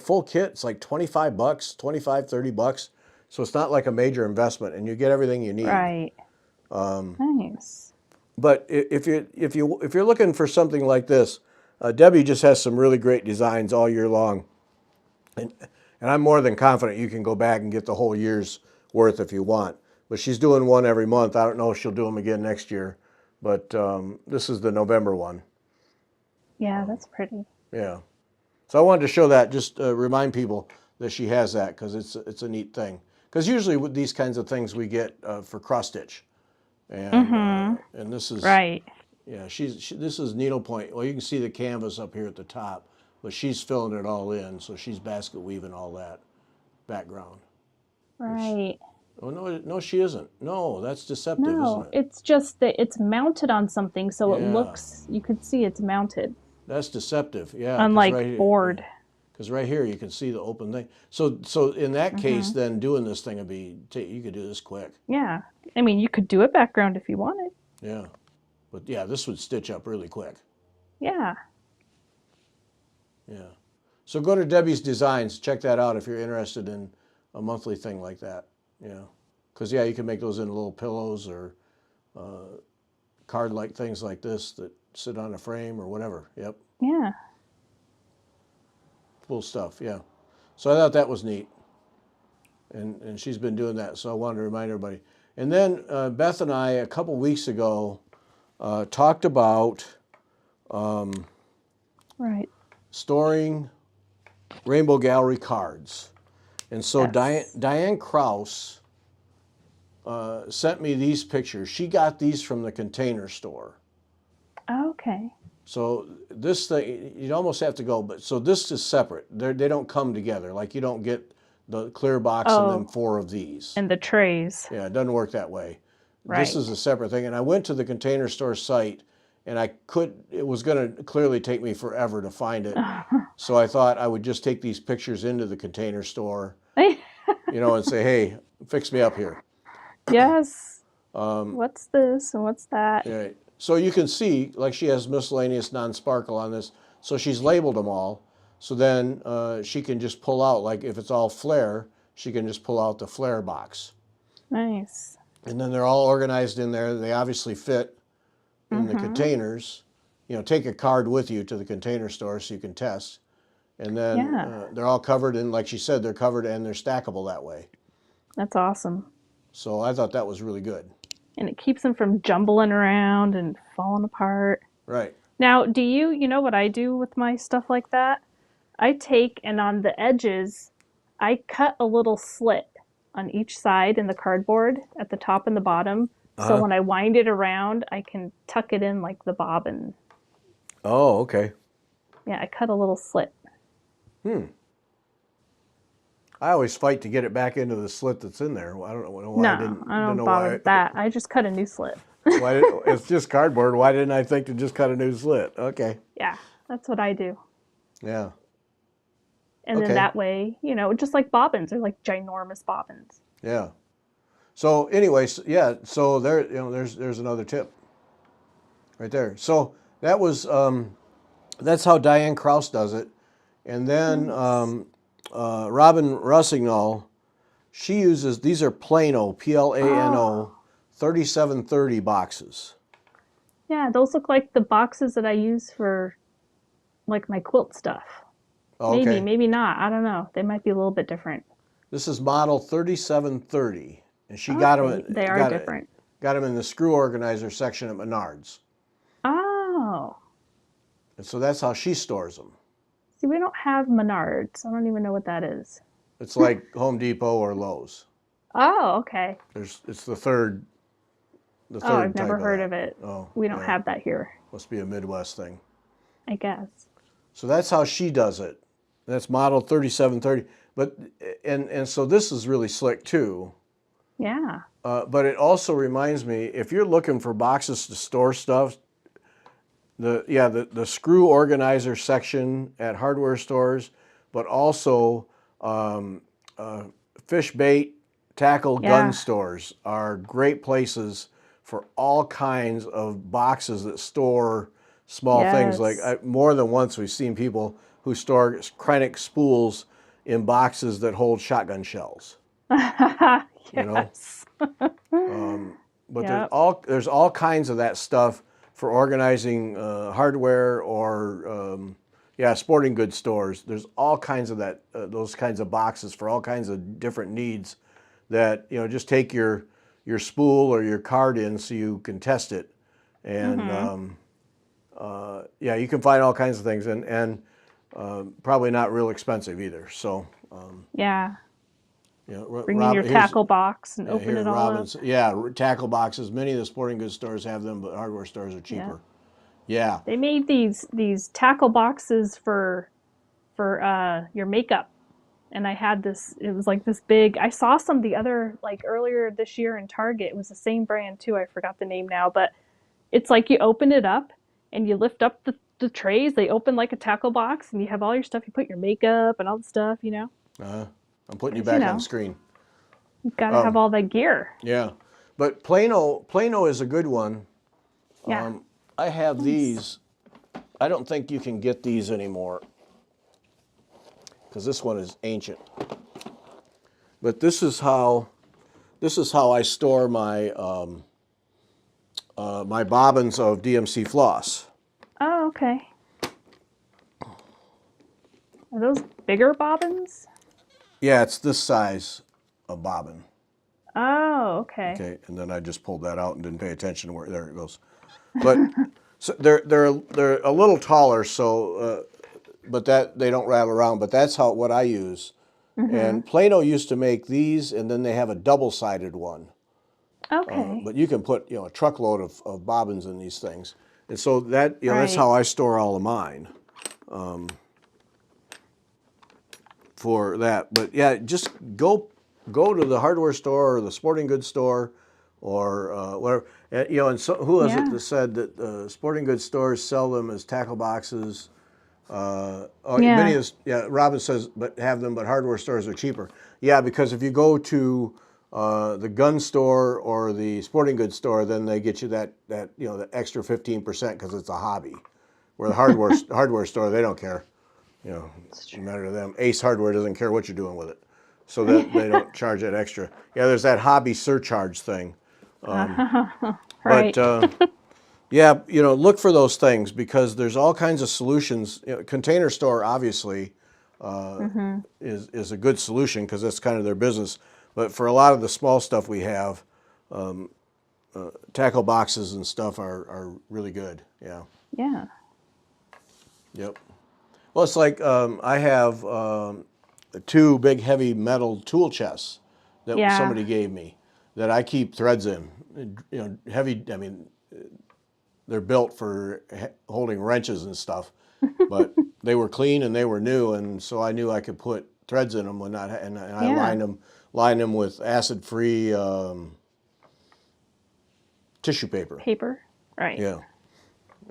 full kit, it's like $25, 25, $30. So it's not like a major investment, and you get everything you need. Right. Nice. But if you're looking for something like this, Debbie just has some really great designs all year long, and I'm more than confident you can go back and get the whole year's worth if you want. But she's doing one every month. I don't know if she'll do them again next year, but this is the November one. Yeah, that's pretty. Yeah. So I wanted to show that, just remind people that she has that, because it's a neat thing. Because usually with these kinds of things we get for cross stitch, and this is Right. yeah this is needlepoint. Well, you can see the canvas up here at the top, but she's filling it all in, so she's basket weaving all that background. Right. Oh no, she isn't. No, that's deceptive, isn't No, it? it's just that it's mounted on something, so it Yeah, looks, you could see it's mounted. that's deceptive. Yeah, because Unlike right here. board. Because right here you can see the open thing. So in that case, then doing this thing would be, you could do this quick. Yeah. I mean, you could do a background if you wanted. Yeah. But yeah, this would stitch up really quick. Yeah. Yeah. So go to Debbie's Designs. Check that out if you're interested in a monthly thing like that. Yeah. Because, yeah, you can make those into little pillows or card-like things like this that sit on a frame or whatever. Yep. Yeah. Cool stuff. Yeah. So I thought that was neat. And she's been doing that. So I wanted to remind everybody. And then Beth and I, a couple weeks ago, talked about Right. storing Rainbow Gallery cards. And so Yes. Diane Krause sent me these pictures. She got these from the Container Store. Okay. So this thing, you'd almost have to go, but so this is separate. They don't come together. Like you don't get the clear box and then 4 of these. And the trays. Yeah, it doesn't work that way. Right. This is a separate thing. And I went to the Container Store site, and it was going to clearly take me forever to find it. So I thought I would just take these pictures into the Container Store, and say, hey, fix me up here. Yes. What's this and what's that? Right. So you can see, like she has miscellaneous non-sparkle on this. So she's labeled them all. So then she can just pull out, like if it's all flare, she can just pull out the flare box. Nice. And then they're all organized in there. They obviously fit in the containers. Take a card with you to the Container Store so you can test. And then they're all covered in, like she said, they're covered and they're stackable that way. That's awesome. So I thought that was really good. And it keeps them from jumbling around and falling apart. Right. Now, you know what I do with my stuff like that? I take, and on the edges, I cut a little slit on each side in the cardboard at the top and the bottom. So when I wind it around, I can tuck it in like the bobbin. Oh, okay. Yeah, I cut a little slit. I always fight to get it back into the slit that's in there. I don't know why No, I don't know bother why. with that. I just cut a new slit. It's just cardboard. Why didn't I think to just cut a new slit? Okay. Yeah, that's what I do. Yeah. And then that way, just like bobbins, they're like ginormous bobbins. Yeah. So anyways, yeah. So there, there's another tip right there. So that was that's how Diane Krause does it, and then Robin Russignol, she uses, these are Plano, Plano, 3730 boxes. Yeah, those look like the boxes that I use for like my quilt stuff. Oh, okay. Maybe, maybe not. I don't know. They might be a little bit different. This is model 3730, and she got them. They are different. Got them in the screw organizer section at Menards. Oh. And so that's how she stores them. See, we don't have Menards. I don't even know what that is. It's like Home Depot or Lowe's. Oh, okay. It's the third. I've never heard of it. Oh, we don't have that here. Must be a Midwest thing. I guess. So that's how she does it. That's model 3730. But and so this is really slick too. Yeah. But it also reminds me, if you're looking for boxes to store stuff, the screw organizer section at hardware stores, but also fish bait, tackle, gun stores are great places for all kinds of boxes that store small things. Like more than once we've seen people who store Krennic spools in boxes that hold shotgun shells. Yes. But there's all kinds of that stuff for organizing hardware or sporting goods stores. There's all kinds of that those kinds of boxes for all kinds of different needs that just take your spool or your card in so you can test it, and you can find all kinds of things. And Probably not real expensive either. So, Yeah. you know, Bring in your tackle box and open here, it all Robin's, up. yeah, tackle boxes. Many of the sporting goods stores have them, but hardware stores are Yeah. cheaper. Yeah. They made these tackle boxes for your makeup. And I had this, it was like this big, I saw some the other, like earlier this year in Target. It was the same brand too. I forgot the name now, but it's like you open it up and you lift up the trays. They open like a tackle box and you have all your stuff. You put your makeup and all the stuff, you know? I'm putting you 'Cause, you back on the know, screen. you've got to have all that gear. Yeah. But Plano is a good one. Yeah. I have Nice. these. I don't think you can get these anymore because this one is ancient. But this is how I store my my bobbins of DMC floss. Oh, okay. Are those bigger bobbins? Yeah, it's this size of bobbin. Oh, okay. Okay, and then I just pulled that out and didn't pay attention to where there it goes. But so they're a little taller, so but that they don't rattle around. But that's what I use. And Plano used to make these, and then they have a double-sided one. Okay. But you can put a truckload of bobbins in these things, and so that that's Right. how I store all of mine. For that, but yeah, just go to the hardware store or the sporting goods store, or whatever. And so who was it Yeah. that said that sporting goods stores sell them as tackle boxes? Yeah. Many of Robin says, but have them, but hardware stores are cheaper. Yeah, because if you go to the gun store or the sporting goods store, then they get you that the extra 15% because it's a hobby. Where the hardware store, they don't care. It doesn't matter to them. Ace Hardware doesn't care what you're doing with it, so that they don't charge that extra. Yeah, there's that hobby surcharge thing. Right. But yeah, look for those things because there's all kinds of solutions. Container Store obviously is a good solution because that's kind of their business. But for a lot of the small stuff we have, tackle boxes and stuff are really good. Yeah. Yeah. Yep. Well, it's like I have two big heavy metal tool chests that Yeah. somebody gave me that I keep threads in. Heavy. I mean, they're built for holding wrenches and stuff, but they were clean and they were new, and so I knew I could put threads in them when not, and I Yeah. lined them with acid-free tissue paper. Paper. Right. Yeah,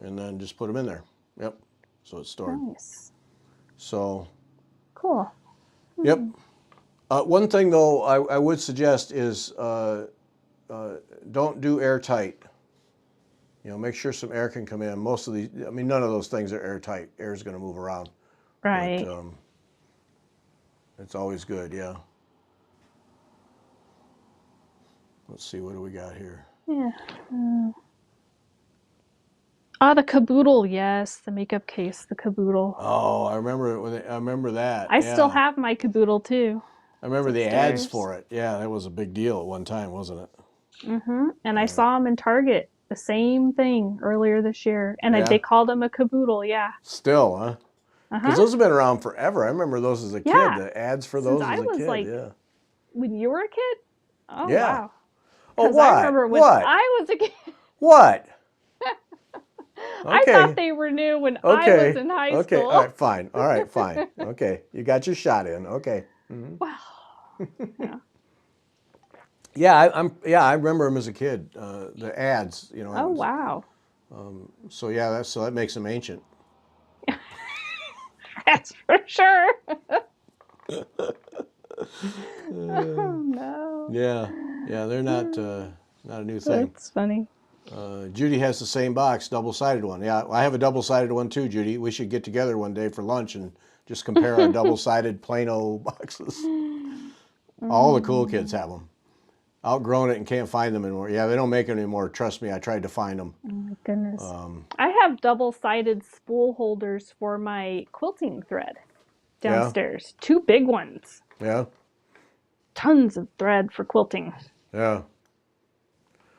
and then just put them in there. Yep. So it's stored. Nice. So. Cool. Yep. One thing though I would suggest is don't do airtight. Make sure some air can come in. Most of these, I mean, none of those things are airtight. Air is going to move around. Right. But, it's always good, yeah. Let's see, what do we got here? Yeah. The caboodle. Yes, the makeup case, the caboodle. Oh, I remember that. I yeah. still have my caboodle too. I remember It's the ads upstairs. for it. Yeah, that was a big deal at one time, wasn't it? And I saw them in Target. The same thing earlier this year, and Yeah. they called them a caboodle. Yeah. Still, huh? Because those have been around forever. I remember those as a kid. Yeah. The ads for Since those I as a was kid. like, yeah. when you were a kid. Oh Yeah. wow. Oh, Because what? I remember when What? I was a kid. What? I thought they were new when I was in high Okay. school. All right. Fine. All right. Fine. Okay. You got your shot in. Okay. Wow. Yeah. Yeah. I remember them as a kid. The ads. Oh wow. So yeah. That makes them ancient. That's for sure. Oh no. Yeah. Yeah. They're not a new thing. That's funny. Judy has the same box, double-sided one. Yeah, I have a double-sided one too, Judy. We should get together one day for lunch and just compare our double-sided Plano boxes. All the cool kids have them. Outgrown it and can't find them anymore. Yeah, they don't make them anymore. Trust me, I tried to find them. Oh my goodness. I have double-sided spool holders for my quilting thread downstairs. Yeah. 2 big ones. Yeah. Tons of thread for quilting. Yeah.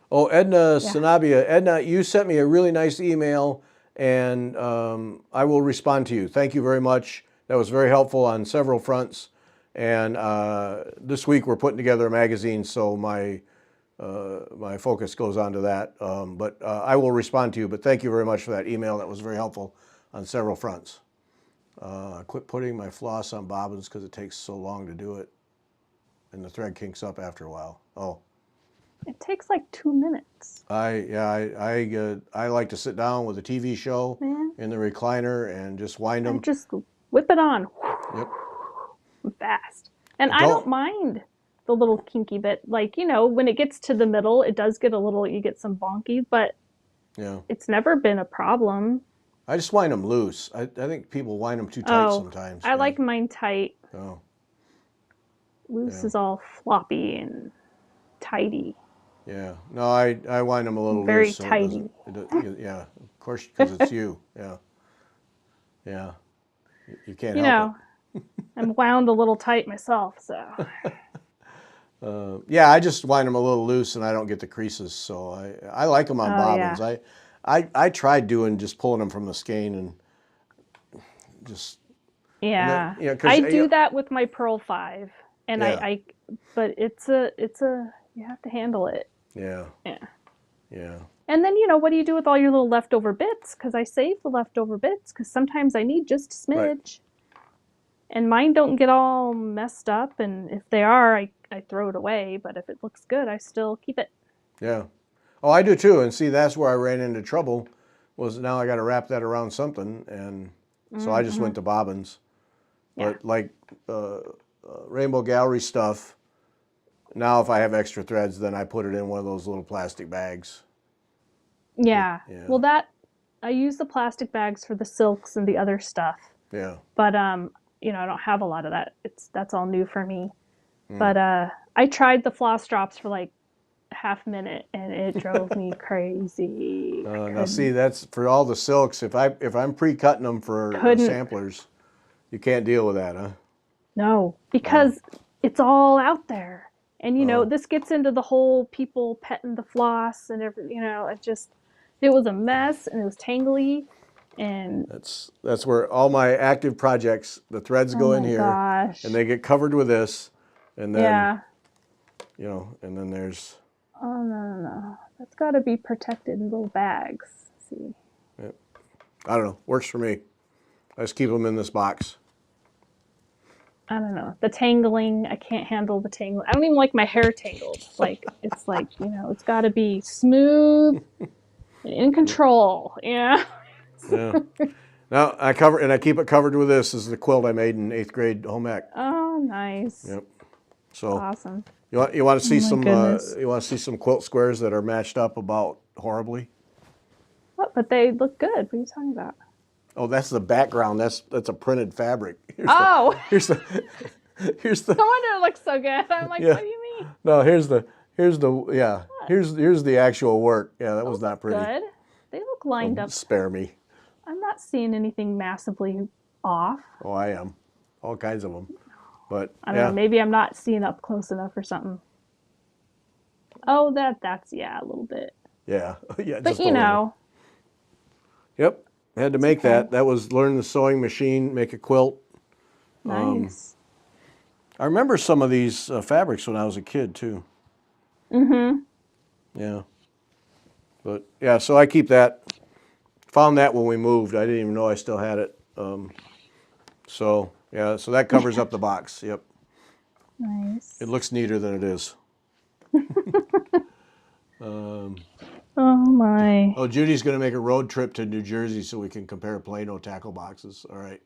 Oh, Edna Sanabia. Edna, you sent me a really nice email, and I will respond to you. Thank you very much. That was very helpful on several fronts. And this week we're putting together a magazine, so my focus goes on to that. But I will respond to you. But thank you very much for that email. That was very helpful on several fronts. Quit putting my floss on bobbins because it takes so long to do it, and the thread kinks up after a while. Oh. It takes like 2 minutes. I like to sit down with a TV show in the recliner and just wind them. Just whip it on. Yep. Fast. And I don't mind the little kinky bit. Like, you know, when it gets to the middle, it does get a little, you get some bonky, but yeah, it's never been a problem. I just wind them loose. I think people wind them too tight sometimes. I like mine tight. Oh. Loose is all floppy and tidy. Yeah. No, I wind them a little very loose. tidy. Yeah, of course, because it's you. Yeah. Yeah. You can't help know, I'm wound a little tight myself, so. Yeah, I just wind them a little loose and I don't get the creases, so I like them on bobbins. Yeah. I tried just pulling them from the skein and just. Yeah. And then, I do that with my Pearl 5, and but it's a you have to handle it. Yeah. Yeah. Yeah. And then, you know, what do you do with all your little leftover bits? Because I save the leftover bits because sometimes I need just a smidge. Right. And mine don't get all messed up. And if they are, I throw it away. But if it looks good, I still keep it. Yeah. Oh, I do too. And see, that's where I ran into trouble was now I got to wrap that around something. And so I just went to bobbins. Yeah. But like Rainbow Gallery stuff, now if I have extra threads, then I put it in one of those little plastic bags. Yeah. Yeah. Well, I use the plastic bags for the silks and the other stuff. Yeah. But you know, I don't have a lot of that. That's all new for me. But I tried the floss drops for like half a minute and it drove me crazy. Now see, that's for all the silks. If I'm pre-cutting them for samplers, you can't deal with that, huh? No, because it's all out there. And, you know, this gets into the whole people petting the floss and you know, it was a mess and it was tangly. And that's where all my active projects, the threads go in here and they get covered with this. And then, you know, and then there's. Oh, no. That's got to be protected in little bags. Let's see. Yep. I don't know. Works for me. I just keep them in this box. I don't know. The tangling, I can't handle the tangling. I don't even like my hair tangled. Like, it's like, you know, it's got to be smooth and in control. Yeah. Yeah. Now, I keep it covered with this. This is the quilt I made in 8th grade home ec. Oh, nice. Yep. So awesome. You want to see you want to see some quilt squares that are matched up about horribly? What? But they look good. What are you talking about? Oh, that's the background. That's a printed fabric. Here's here's the. No wonder it looks so good. I'm like, what do you mean? No, here's the actual work. Yeah, that was not pretty. Good. They look lined up. Spare me. I'm not seeing anything massively off. Oh, I am. All kinds of them. But I don't know. Maybe I'm not seeing up close enough or something. Oh, that's a little bit. Yeah, yeah. But you know. Yep, had to make that. That was learn the sewing machine, make a quilt. Nice. I remember some of these fabrics when I was a kid too. Yeah. But yeah, so I keep that. Found that when we moved. I didn't even know I still had it. So yeah, so that covers up the box. Yep. Nice. It looks neater than it is. Oh my. Oh, Judy's going to make a road trip to New Jersey so we can compare Plano tackle boxes. All right.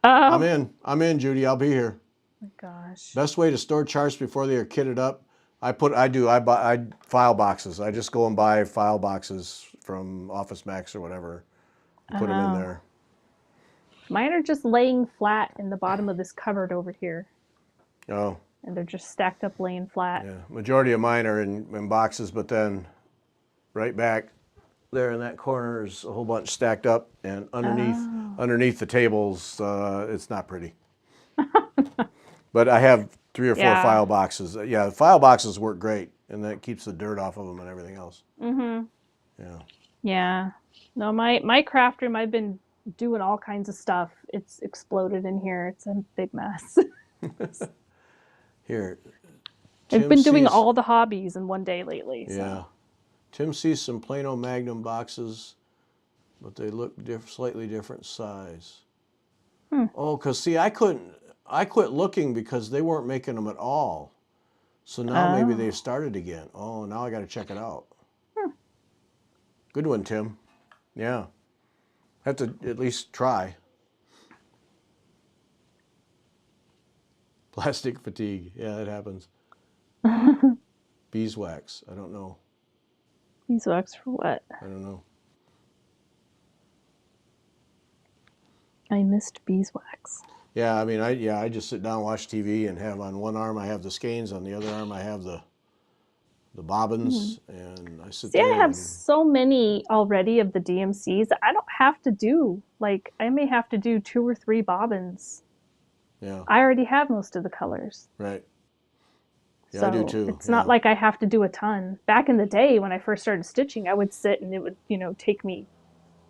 Oh. I'm in, Judy. I'll be here. Oh my gosh. Best way to store charts before they are kitted up. I buy file boxes. I just go and buy file boxes from Office Max or whatever. And put them in there. Mine are just laying flat in the bottom of this cupboard over here. Oh. And they're just stacked up laying flat. Yeah. Majority of mine are in boxes, but then right back there in that corner is a whole bunch stacked up, and underneath the tables, it's not pretty. But I have 3 or 4 file boxes. Yeah, the file boxes work great, and that keeps the dirt off of them and everything else. Mm-hmm. Yeah. Yeah. No, my craft room, I've been doing all kinds of stuff. It's exploded in here. It's a big mess. Here, I've Tim been doing sees, all the hobbies in one day lately, yeah, so. Tim sees some Plano Magnum boxes, but they look slightly different size. Hmm. Oh, cause see, I quit looking because they weren't making them at all. So now maybe Oh. they've started again. Oh, now I got to check it out. Hmm. Good one, Tim. Yeah, have to at least try. Plastic fatigue. Yeah, it happens. Beeswax. I don't know. Beeswax for what? I don't know. I missed beeswax. Yeah, I mean, I just sit down, watch TV, and have on one arm I have the skeins, on the other arm I have the Hmm. bobbins, and I sit See, I there have and so many already of the DMCs that I don't have to do. Like, I may have to do 2 or 3 bobbins. yeah, I already have most of the colors. right. Yeah, I do So too. it's not Yeah, like I have to do a ton. Back in the day when I first started stitching, I would sit and it would, take me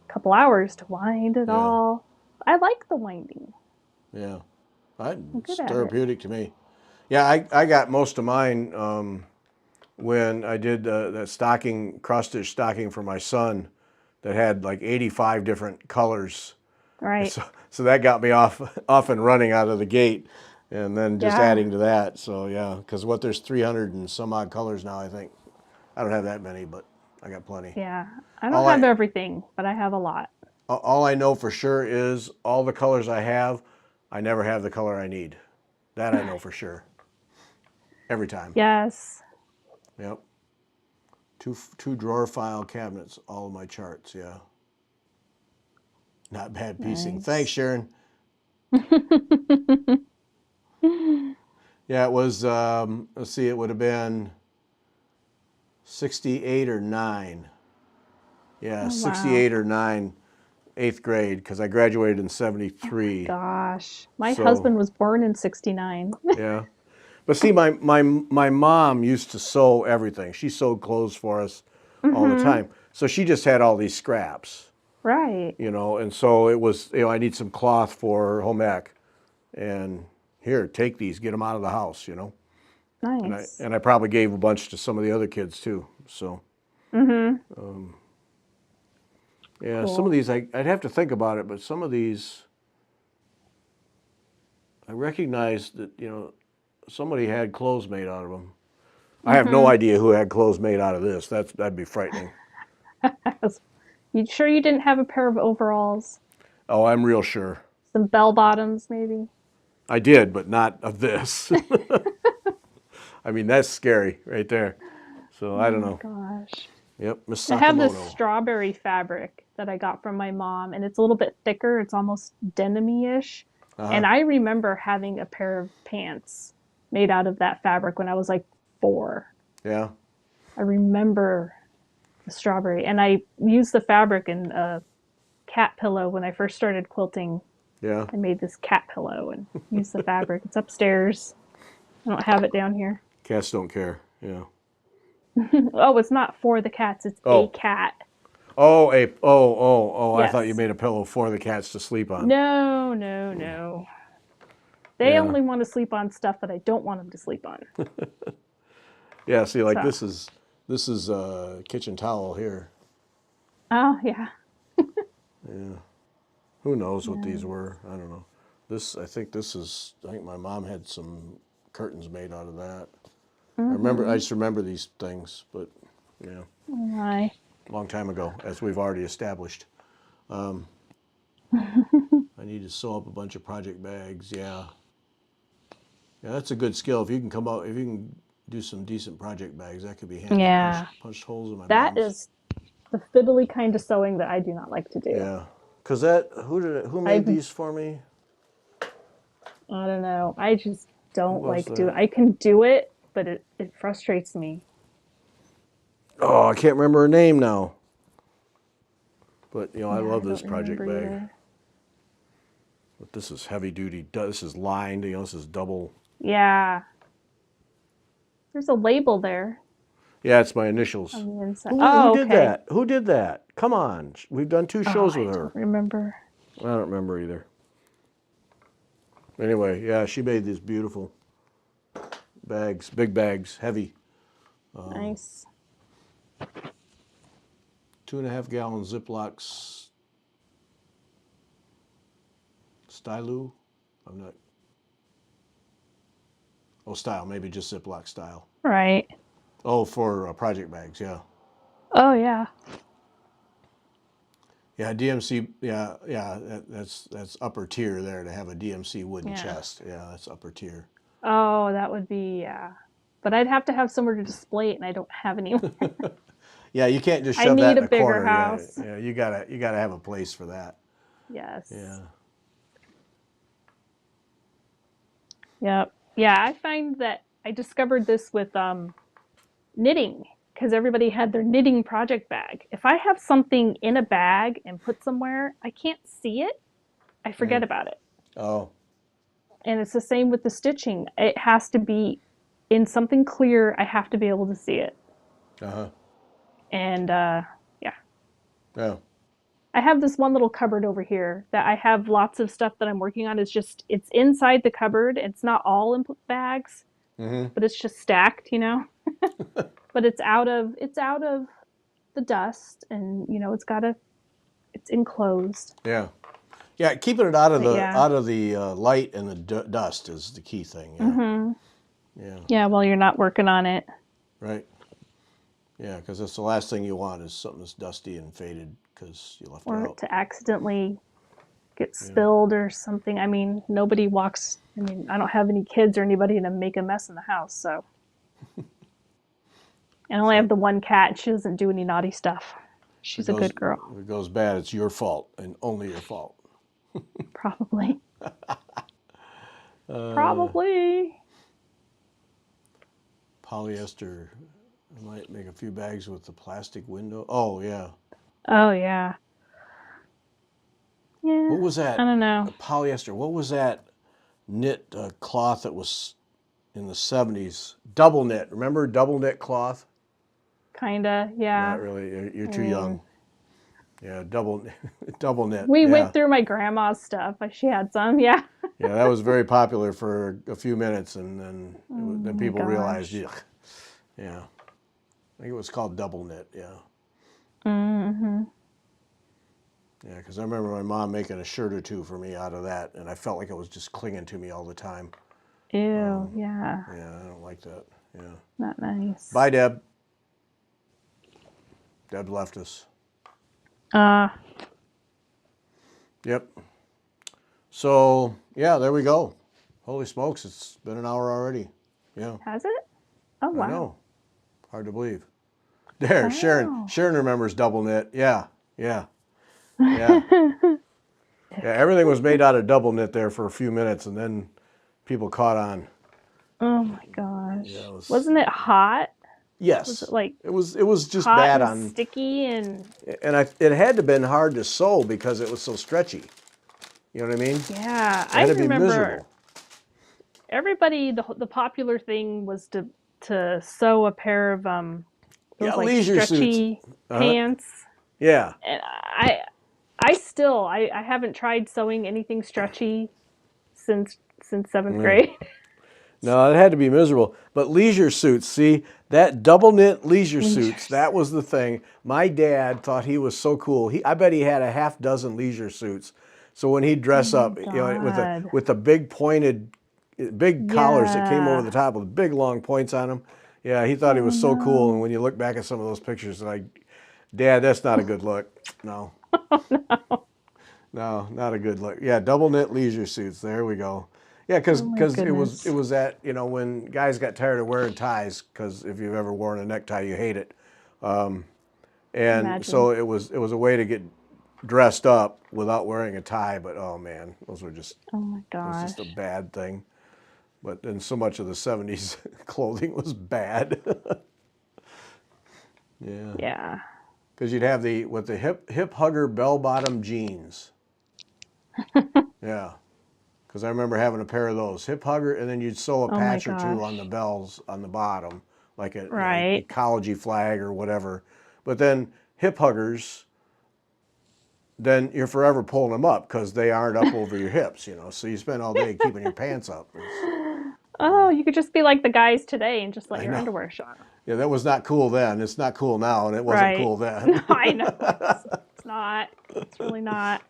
a couple hours to wind it yeah, all. I like the winding. yeah. I'm It's good at it. therapeutic to me. Yeah, I got most of mine when I did that stocking, cross stitch stocking for my son that had like 85 different colors. And Right. so that got me off and running out of the gate, and then just Yeah. adding to that. So yeah, because there's 300 and some odd colors now. I think I don't have that many, but I got plenty. Yeah. I don't All have I everything, but I have a lot. all I know for sure is all the colors I have, I never have the color I need. That I know for sure. Every time. Yes. Yep. Two drawer file cabinets, all of my charts. Yeah. Not bad piecing. Thanks, Nice. Sharon. Yeah, it was. Let's see, it would have been 68 or 9. Yeah, Oh, wow. 68 or 9, eighth grade, because I graduated in 73. Gosh. My So, husband was born in 69. yeah. But see, my mom used to sew everything. She sewed clothes for us all the Mm-hmm. time. So she just had all these scraps, Right. and so it was, I need some cloth for home ec. And here, take these, get them out of the house. And I, Nice. and I probably gave a bunch to some of the other kids too. So, Mm-hmm. yeah, some of Cool. these, I'd have to think about it, but some of these, I recognize that, somebody had clothes made out of them. I have no Mm-hmm. idea who had clothes made out of this. That'd be frightening. You sure you didn't have a pair of overalls? Oh, I'm real sure. Some bell bottoms, maybe? I did, but not of this. I mean, that's scary right there. So I Oh don't my know. gosh. Yep, Miss I have this Sakamoto. strawberry fabric that I got from my mom, and it's a little bit thicker. It's almost denim-ish. Uh huh. And I remember having a pair of pants made out of that fabric when I was like 4. Yeah. I remember the strawberry, and I used the fabric in a cat pillow when I first started quilting. Yeah. I made this cat pillow and used the fabric. It's upstairs. I don't have it down here. Cats don't care. Yeah. Oh, it's not for the cats. It's a Oh. cat. Oh. I thought you Yes. made a pillow for the cats to sleep on. No, no, no. They Yeah. only want to sleep on stuff that I don't want them to sleep on. Yeah. See, like So, this is a kitchen towel here. oh, yeah. Yeah. Who knows what these Nice. were? I don't know. I think this is. I think my mom had some curtains made out of that. I Mm-hmm. just remember these things, but yeah, Oh, my. a long time ago, as we've already established. I need to sew up a bunch of project bags. Yeah. Yeah, that's a good skill. If you can do some decent project bags, that could be handy. Yeah. Punched holes in my That mom's. is the fiddly kind of sewing that I do not like to do. Yeah. Cause who made I these for me? I don't know. I just Who don't was like do it. that? I can do it, but it frustrates me. Oh, I can't remember her name now. But I Yeah, love I this don't project remember bag. either. But this is heavy duty. This is lined. This is double. Yeah. There's a label there. Yeah, it's my initials. on the inside. Who Oh, did okay. that? Who did that? Come on. We've done 2 shows with I her. don't remember. I don't remember either. Anyway, yeah, she made these beautiful bags, big bags, heavy. Nice. 2.5 gallon Ziplocs. Stylu? I'm not. Oh, style, maybe just Ziploc style. Right. Oh, for project bags, yeah. Oh, yeah. Yeah, DMC, yeah, that's upper tier there to have a DMC wooden Yeah. chest. Yeah, that's upper tier. Oh, that would be, yeah. But I'd have to have somewhere to display it, and I don't have anywhere. Yeah, you can't just I shove that need in a a bigger corner. house. Yeah, you gotta have a place for that. Yes. Yeah. Yep. Yeah, I find that I discovered this with knitting because everybody had their knitting project bag. If I have something in a bag and put somewhere, I can't see it. I forget about it. Oh, And it's the same with the stitching. It has to be in something clear. I have to be able to see it. uh-huh. And yeah, Yeah. I have this one little cupboard over here that I have lots of stuff that I'm working on. It's inside the cupboard. It's not all in bags, but it's just stacked, you know. But it's out of the dust, and you know it's enclosed. Yeah. Yeah, keeping it out of But the yeah. light and the dust is the key thing. Yeah. Yeah. Yeah, while you're not working on it. Right. Yeah, because that's the last thing you want is something that's dusty and faded because you left it Or out. to accidentally get spilled or something. I mean, nobody walks. I mean, I don't have any kids or anybody to make a mess in the house, so. I only have the one cat. She doesn't do any naughty stuff. She's a good girl. If it goes bad, it's your fault and only your fault. Probably. Probably. Polyester. I might make a few bags with the plastic window. Oh, yeah. Oh, yeah. Yeah. What was that? I don't know. Polyester. What was that knit cloth that was in the 70s? Double knit. Remember double knit cloth? Kinda, yeah. Not really. You're too young. Yeah, double knit. We yeah. went through my grandma's stuff. She had some, yeah. Yeah, that was very popular for a few minutes, and then people realized, yeah. I think it was called double knit. Yeah. Mm-hmm. Yeah, because I remember my mom making a shirt or two for me out of that, and I felt like it was just clinging to me all the time. Ew, yeah. Yeah, I don't like that. Yeah. Not nice. Bye, Deb. Deb left us. Yep. So, yeah, there we go. Holy smokes, it's been an hour already. Yeah. Has it? Oh, wow. I know. Hard to believe. There, Sharon remembers double knit. Yeah. Yeah, everything was made out of double knit there for a few minutes, and then people caught on. Oh my gosh. Yeah, Wasn't it hot? Yes. Was it like it was just hot bad and on sticky and it had to have been hard to sew because it was so stretchy. You know what I mean? yeah, It had to be remember miserable. everybody the popular thing was to sew a pair of those like leisure stretchy suits. pants. Yeah. And I haven't tried sewing anything stretchy since 7th grade. No, it had to be miserable. But leisure suits, see, that double knit leisure suits, that was the thing. My dad thought he was so cool. I bet he had a half dozen leisure suits. So when he'd dress up, you know, with the big pointed, big collars that came over the top with big long points on them. Yeah, he thought he was so cool. And when you look back at some of those pictures, like, Dad, that's not a good look. No. Oh, no. No, not a good look. Yeah, double knit leisure suits. There we go. Yeah, because it was that, you know, when guys got tired of wearing ties, because if you've ever worn a necktie, you hate it. And so it was a way to get dressed up without wearing a tie. But oh man, those were just Oh my it gosh. was just a bad thing. But then so much of the 70s clothing was bad. Yeah. Yeah. Because you'd have the hip hugger bell bottom jeans. Yeah. Because I remember having a pair of those hip hugger, and then you'd sew a patch or two on the bells on the bottom, like a Right. ecology flag or whatever. But then hip huggers, then you're forever pulling them up because they aren't up over your hips, you know. So you spend all day keeping your pants up. Oh, you could just be like the guys today and just let I your know. underwear show. Yeah, that was not cool then. It's not cool now, and it wasn't Right. cool then. I know. It's not. It's really not.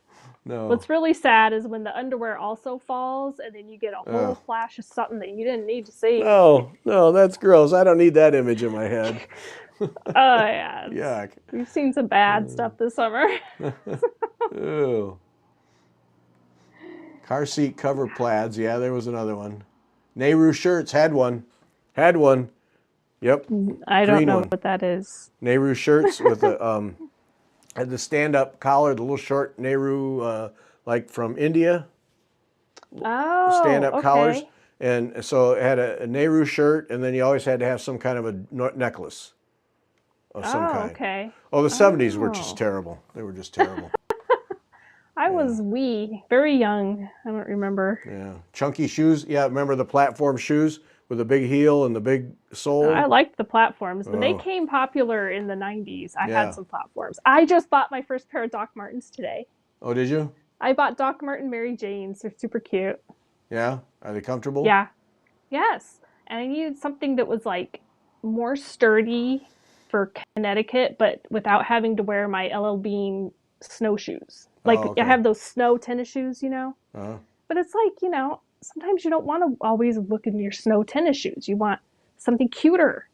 No. What's really sad is when the underwear also falls and then you get a whole flash of something that you didn't need to see. No, no, that's gross. I don't need that image in my head. Oh, yeah. Yuck. We've seen some bad stuff this summer. Ew. Car seat cover plaids. Yeah, there was another one. Nehru shirts. Had one. Had one. Yep. I don't Green know one. what that is. Nehru shirts with the had the stand-up collar, the little short Nehru, like from India, Oh, stand-up collars. okay. And so it had a Nehru shirt, and then you always had to have some kind of a necklace of some Oh, kind. okay. Oh, the 70s were Oh. just terrible. They were just terrible. I was very young. I don't remember. Yeah. Chunky shoes. Yeah, remember the platform shoes with the big heel and the big sole? I liked the platforms. When they Oh. came popular in the 90s, I Yeah. had some platforms. I just bought my first pair of Doc Martens today. Oh, did you? I bought Doc Marten Mary Janes. They're super cute. Yeah. Are they comfortable? Yeah. Yes. And I needed something that was like more sturdy for Connecticut, but without having to wear my LL Bean snowshoes. Like Oh, okay. I have those snow tennis shoes, you know? Uh-huh. But it's like, you know, sometimes you don't want to always look in your snow tennis shoes. You want something cuter.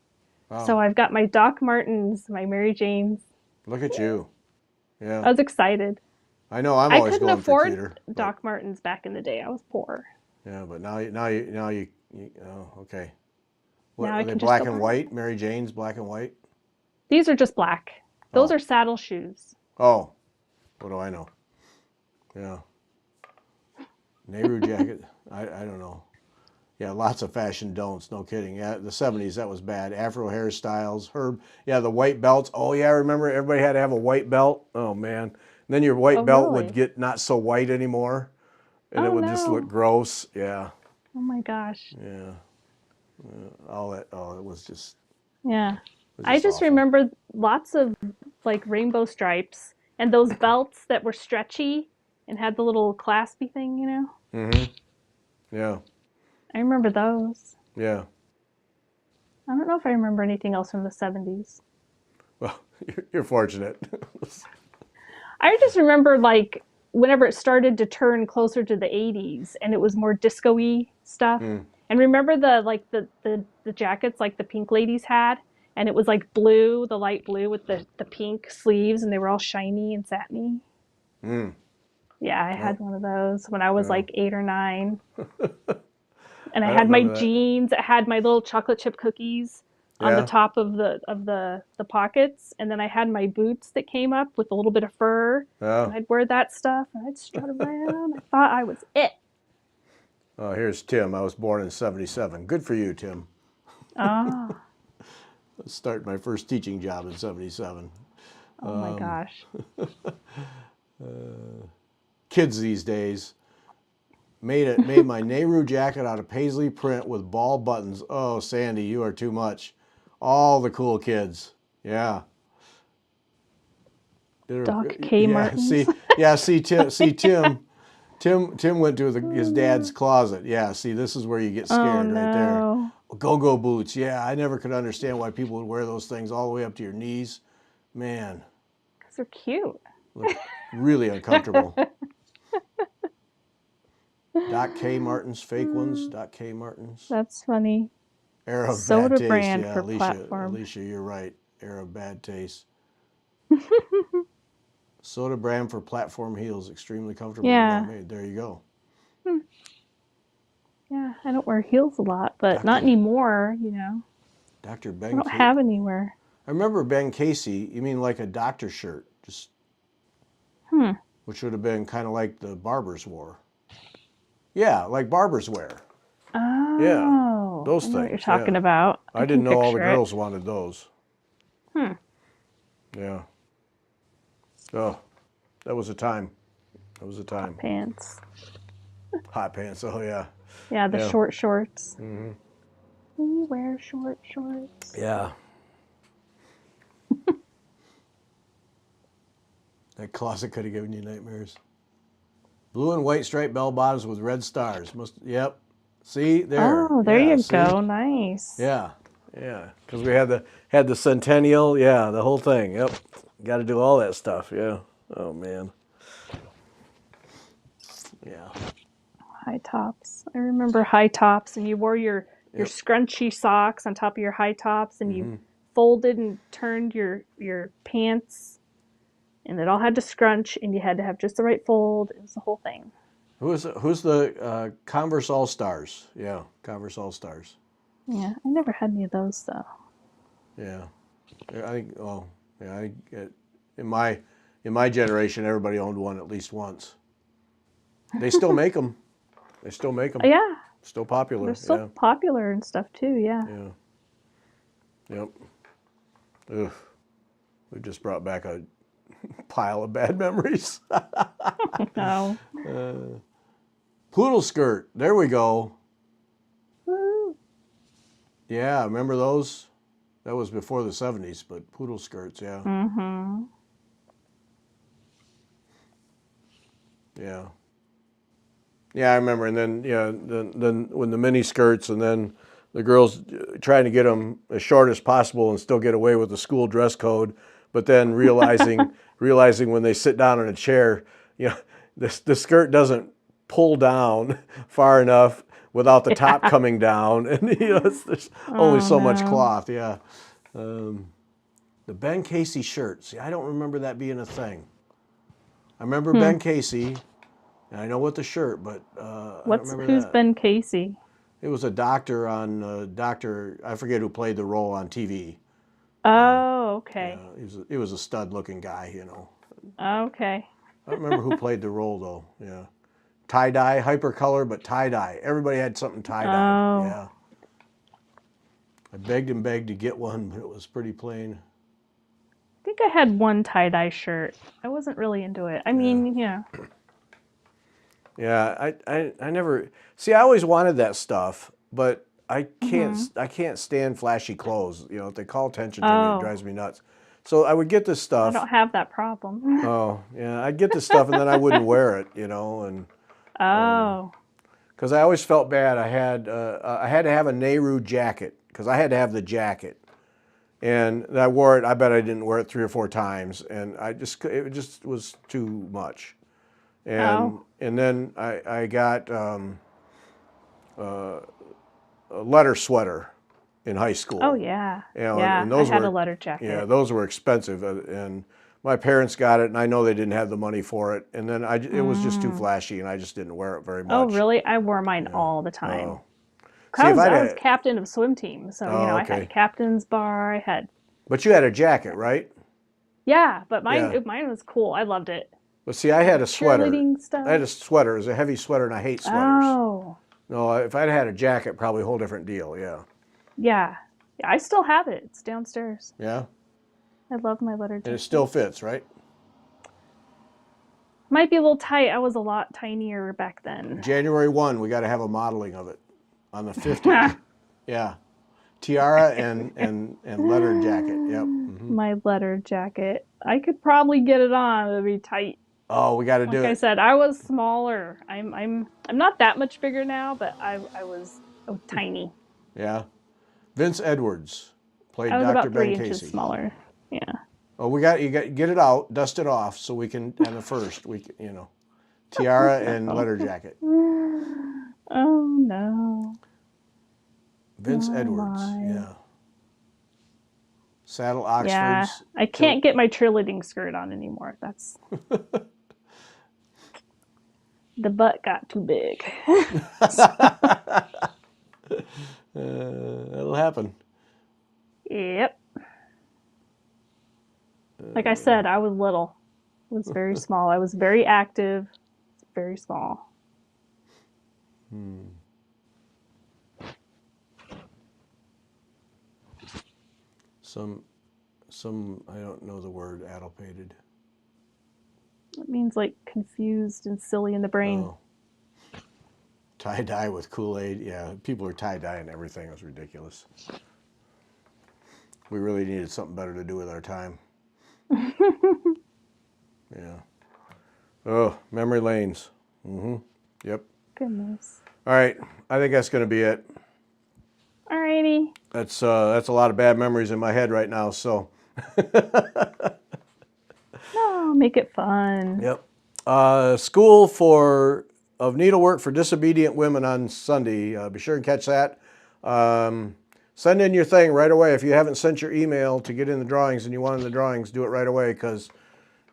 Wow. So I've got my Doc Martens, my Mary Janes. Look at you. Yeah. I was excited. I know I'm I always couldn't going for afford cuter. Doc Martens back in the day. I was poor. Yeah, but now you oh, okay. What Now are I they, can just black go and buy white? Mary Jane's black and white? These are just black. Those Oh. are saddle shoes. Oh. What do I know? Yeah. Nehru jacket. I don't know. Yeah, lots of fashion don'ts, no kidding. Yeah, the 70s, that was bad. Afro hairstyles, Herb. Yeah, the white belts. Oh, yeah, I remember everybody had to have a white belt. Oh, man. And then your white Oh, belt really? would get not so white anymore, and it Oh, would just look no. gross. Yeah, Oh my gosh. yeah. All that, it was just, Yeah. it was I just just awful. remember lots of like rainbow stripes and those belts that were stretchy and had the little claspy thing, you know? Mm-hmm. Yeah, I remember those. yeah. I don't know if I remember anything else from the 70s. Well, you're fortunate. I just remember like whenever it started to turn closer to the 80s and it was more disco-y stuff. And remember the jackets like the pink ladies had? And it was like blue, the light blue with the pink sleeves and they were all shiny and satiny. Mm. Yeah, I had Nope. one of those when I was Yeah. like 8 or 9. And I I don't had my remember that. jeans that had my little chocolate chip cookies on the Yeah. top of the pockets, and then I had my boots that came up with a little bit of fur, and Oh. I'd wear that stuff and I'd strut around. I thought I was it. Oh, here's Tim. I was born in 77. Good for you, Tim. Oh, I started my first teaching job in 77. oh my gosh. Kids these days made my Nehru jacket out of paisley print with ball buttons. Oh, Sandy, you are too much. All the cool kids. Yeah. Doc K. Yeah, Martens. Tim went to his dad's closet. Yeah, see, this is where you get scared right there. No. Go-go boots. Yeah, I never could understand why people would wear those things all the way up to your knees. Man, Because they're cute. look really uncomfortable. Doc K. Martens, fake ones. Doc K. Martens. That's funny. Era of Soda bad taste. brand Yeah, for Alicia, platform. Alicia, you're right. Era of bad taste. Soda brand for platform heels, extremely comfortable. Yeah. Well made. There you go. Yeah, I don't wear heels a lot, but not anymore, you know. Dr. I Ben don't Casey. have anywhere. I remember Ben Casey. You mean like a doctor shirt, just which would have been kind of like the barbers wore. Yeah, like barbers wear. Oh. those I know what you're things, talking yeah. about. I didn't know all the picture it. girls wanted those. Yeah. Oh, that was a time. That was a time. Pants. Hot pants. Oh yeah. Yeah, the Yeah. short shorts. We wear short shorts. Yeah. That closet could have given you nightmares. Blue and white striped bell bottoms with red stars. Yep. See there. Oh, there Yeah. you See. go. Nice. Yeah. Yeah. Because we had the centennial. Yeah. The whole thing. Yep. Got to do all that stuff. Yeah. Oh man. Yeah. High tops. I remember high tops, and you wore your Yep. scrunchy socks on top of your high tops, and you folded and turned your pants, and it all had to scrunch, and you had to have just the right fold. It was the whole thing. Who's the Converse All Stars? Yeah. Converse All Stars. Yeah, I never had any of those though. Yeah. I think. Oh. Yeah. In my generation, everybody owned one at least once. They still make them. They still make them. Yeah, Still popular. they're still popular and stuff too. Yeah. Yeah. Yep. Ugh. We just brought back a pile of bad memories. No. Poodle skirt. There we go. Woo. Yeah, remember those? That was before the 70s, but poodle skirts, yeah. Mm-hmm. Yeah. Yeah, I remember. And then, yeah, then when the mini skirts, and then the girls trying to get them as short as possible and still get away with the school dress code, but then realizing when they sit down in a chair, you know, the skirt doesn't pull down far enough without the top coming down, and there's only so much cloth. Yeah. The Ben Casey shirt. See, I don't remember that being a thing. I remember Ben Casey. And I know what the shirt, but I don't remember Who's that. Ben Casey? It was a doctor on I forget who played the role on TV. Oh, okay. He was a stud-looking guy, you know. Okay. I don't remember who played the role though. Yeah, tie-dye, hypercolor, but tie-dye. Everybody had something tie-dyed. Oh. Yeah. I begged and begged to get one, but it was pretty plain. I think I had one tie-dye shirt. I wasn't really into it. I mean, yeah. Yeah, I never see. I always wanted that stuff, but I can't stand flashy clothes. You know, if they call attention to me, it drives me nuts. So I would get this stuff. I don't have that problem. Oh, yeah, I'd get this stuff and then I wouldn't wear it. You know, and because I always felt bad. I had to have a Nehru jacket because I had to have the jacket, and I wore it. I bet I didn't wear it 3 or 4 times, and it just was too much. And then I got a letter sweater in high school. Oh yeah, You know, yeah. and those I had were, a letter jacket. Yeah, those were expensive, and my parents got it, and I know they didn't have the money for it. And then it was just too flashy, and I just didn't wear it very much. Oh really? I wore mine all the time. Oh. I was captain of swim team, so I had a captain's bar. I had. But you had a jacket, right? Yeah, but mine was cool. I loved it. But see, I had a sweater. Cheerleading stuff. I had a sweater. It was a heavy sweater, and I hate sweaters. Oh. No, if I'd had a jacket, probably a whole different deal. Yeah. Yeah. Yeah, I still have it. It's downstairs. Yeah. I love my letter jacket. And it still fits, right? Might be a little tight. I was a lot tinier back then. January 1, we got to have a modeling of it on the 50th. Yeah. Tiara and letter jacket. Yep. Mm-hmm. My letter jacket. I could probably get it on. It'd be tight. Oh, we got to do it. Like I said, I was smaller. I'm not that much bigger now, but I was tiny. Yeah. Vince Edwards played I was Dr. about 3 Ben inches Casey. smaller. Yeah. Oh, you got get it out, dust it off, so we can on the first tiara and letter jacket. Oh no. Vince Edwards. My. Yeah. Saddle Oxfords. Yeah, I can't get my cheerleading skirt on anymore. That's the butt got too big. That'll happen. Yep. Like I said, I was little. I was very small. I was very active. Very small. Some I don't know the word addlepated. It means like confused and silly in the brain. Oh. Tie-dye with Kool-Aid. Yeah, people were tie-dyeing everything. It was ridiculous. We really needed something better to do with our time. Yeah. Oh, memory lanes. Yep. Goodness. All right. I think that's going to be it. Alrighty. That's a lot of bad memories in my head right now. So. No, make it fun. Yep. School of needlework for disobedient women on Sunday. Be sure and catch that. Send in your thing right away. If you haven't sent your email to get in the drawings and you want in the drawings, do it right away because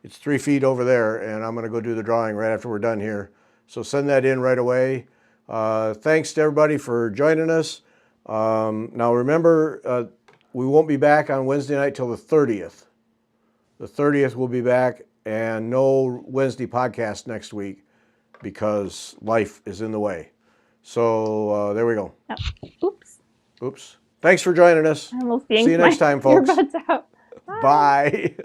it's 3 feet over there and I'm going to go do the drawing right after we're done here. So send that in right away. Thanks to everybody for joining us. Now remember, we won't be back on Wednesday night till the 30th. The 30th we'll be back, and no Wednesday podcast next week because life is in the way. So there we go. Oh, oops. Oops. Thanks for joining us. I almost See you yanked next my time, folks. earbuds out. Bye.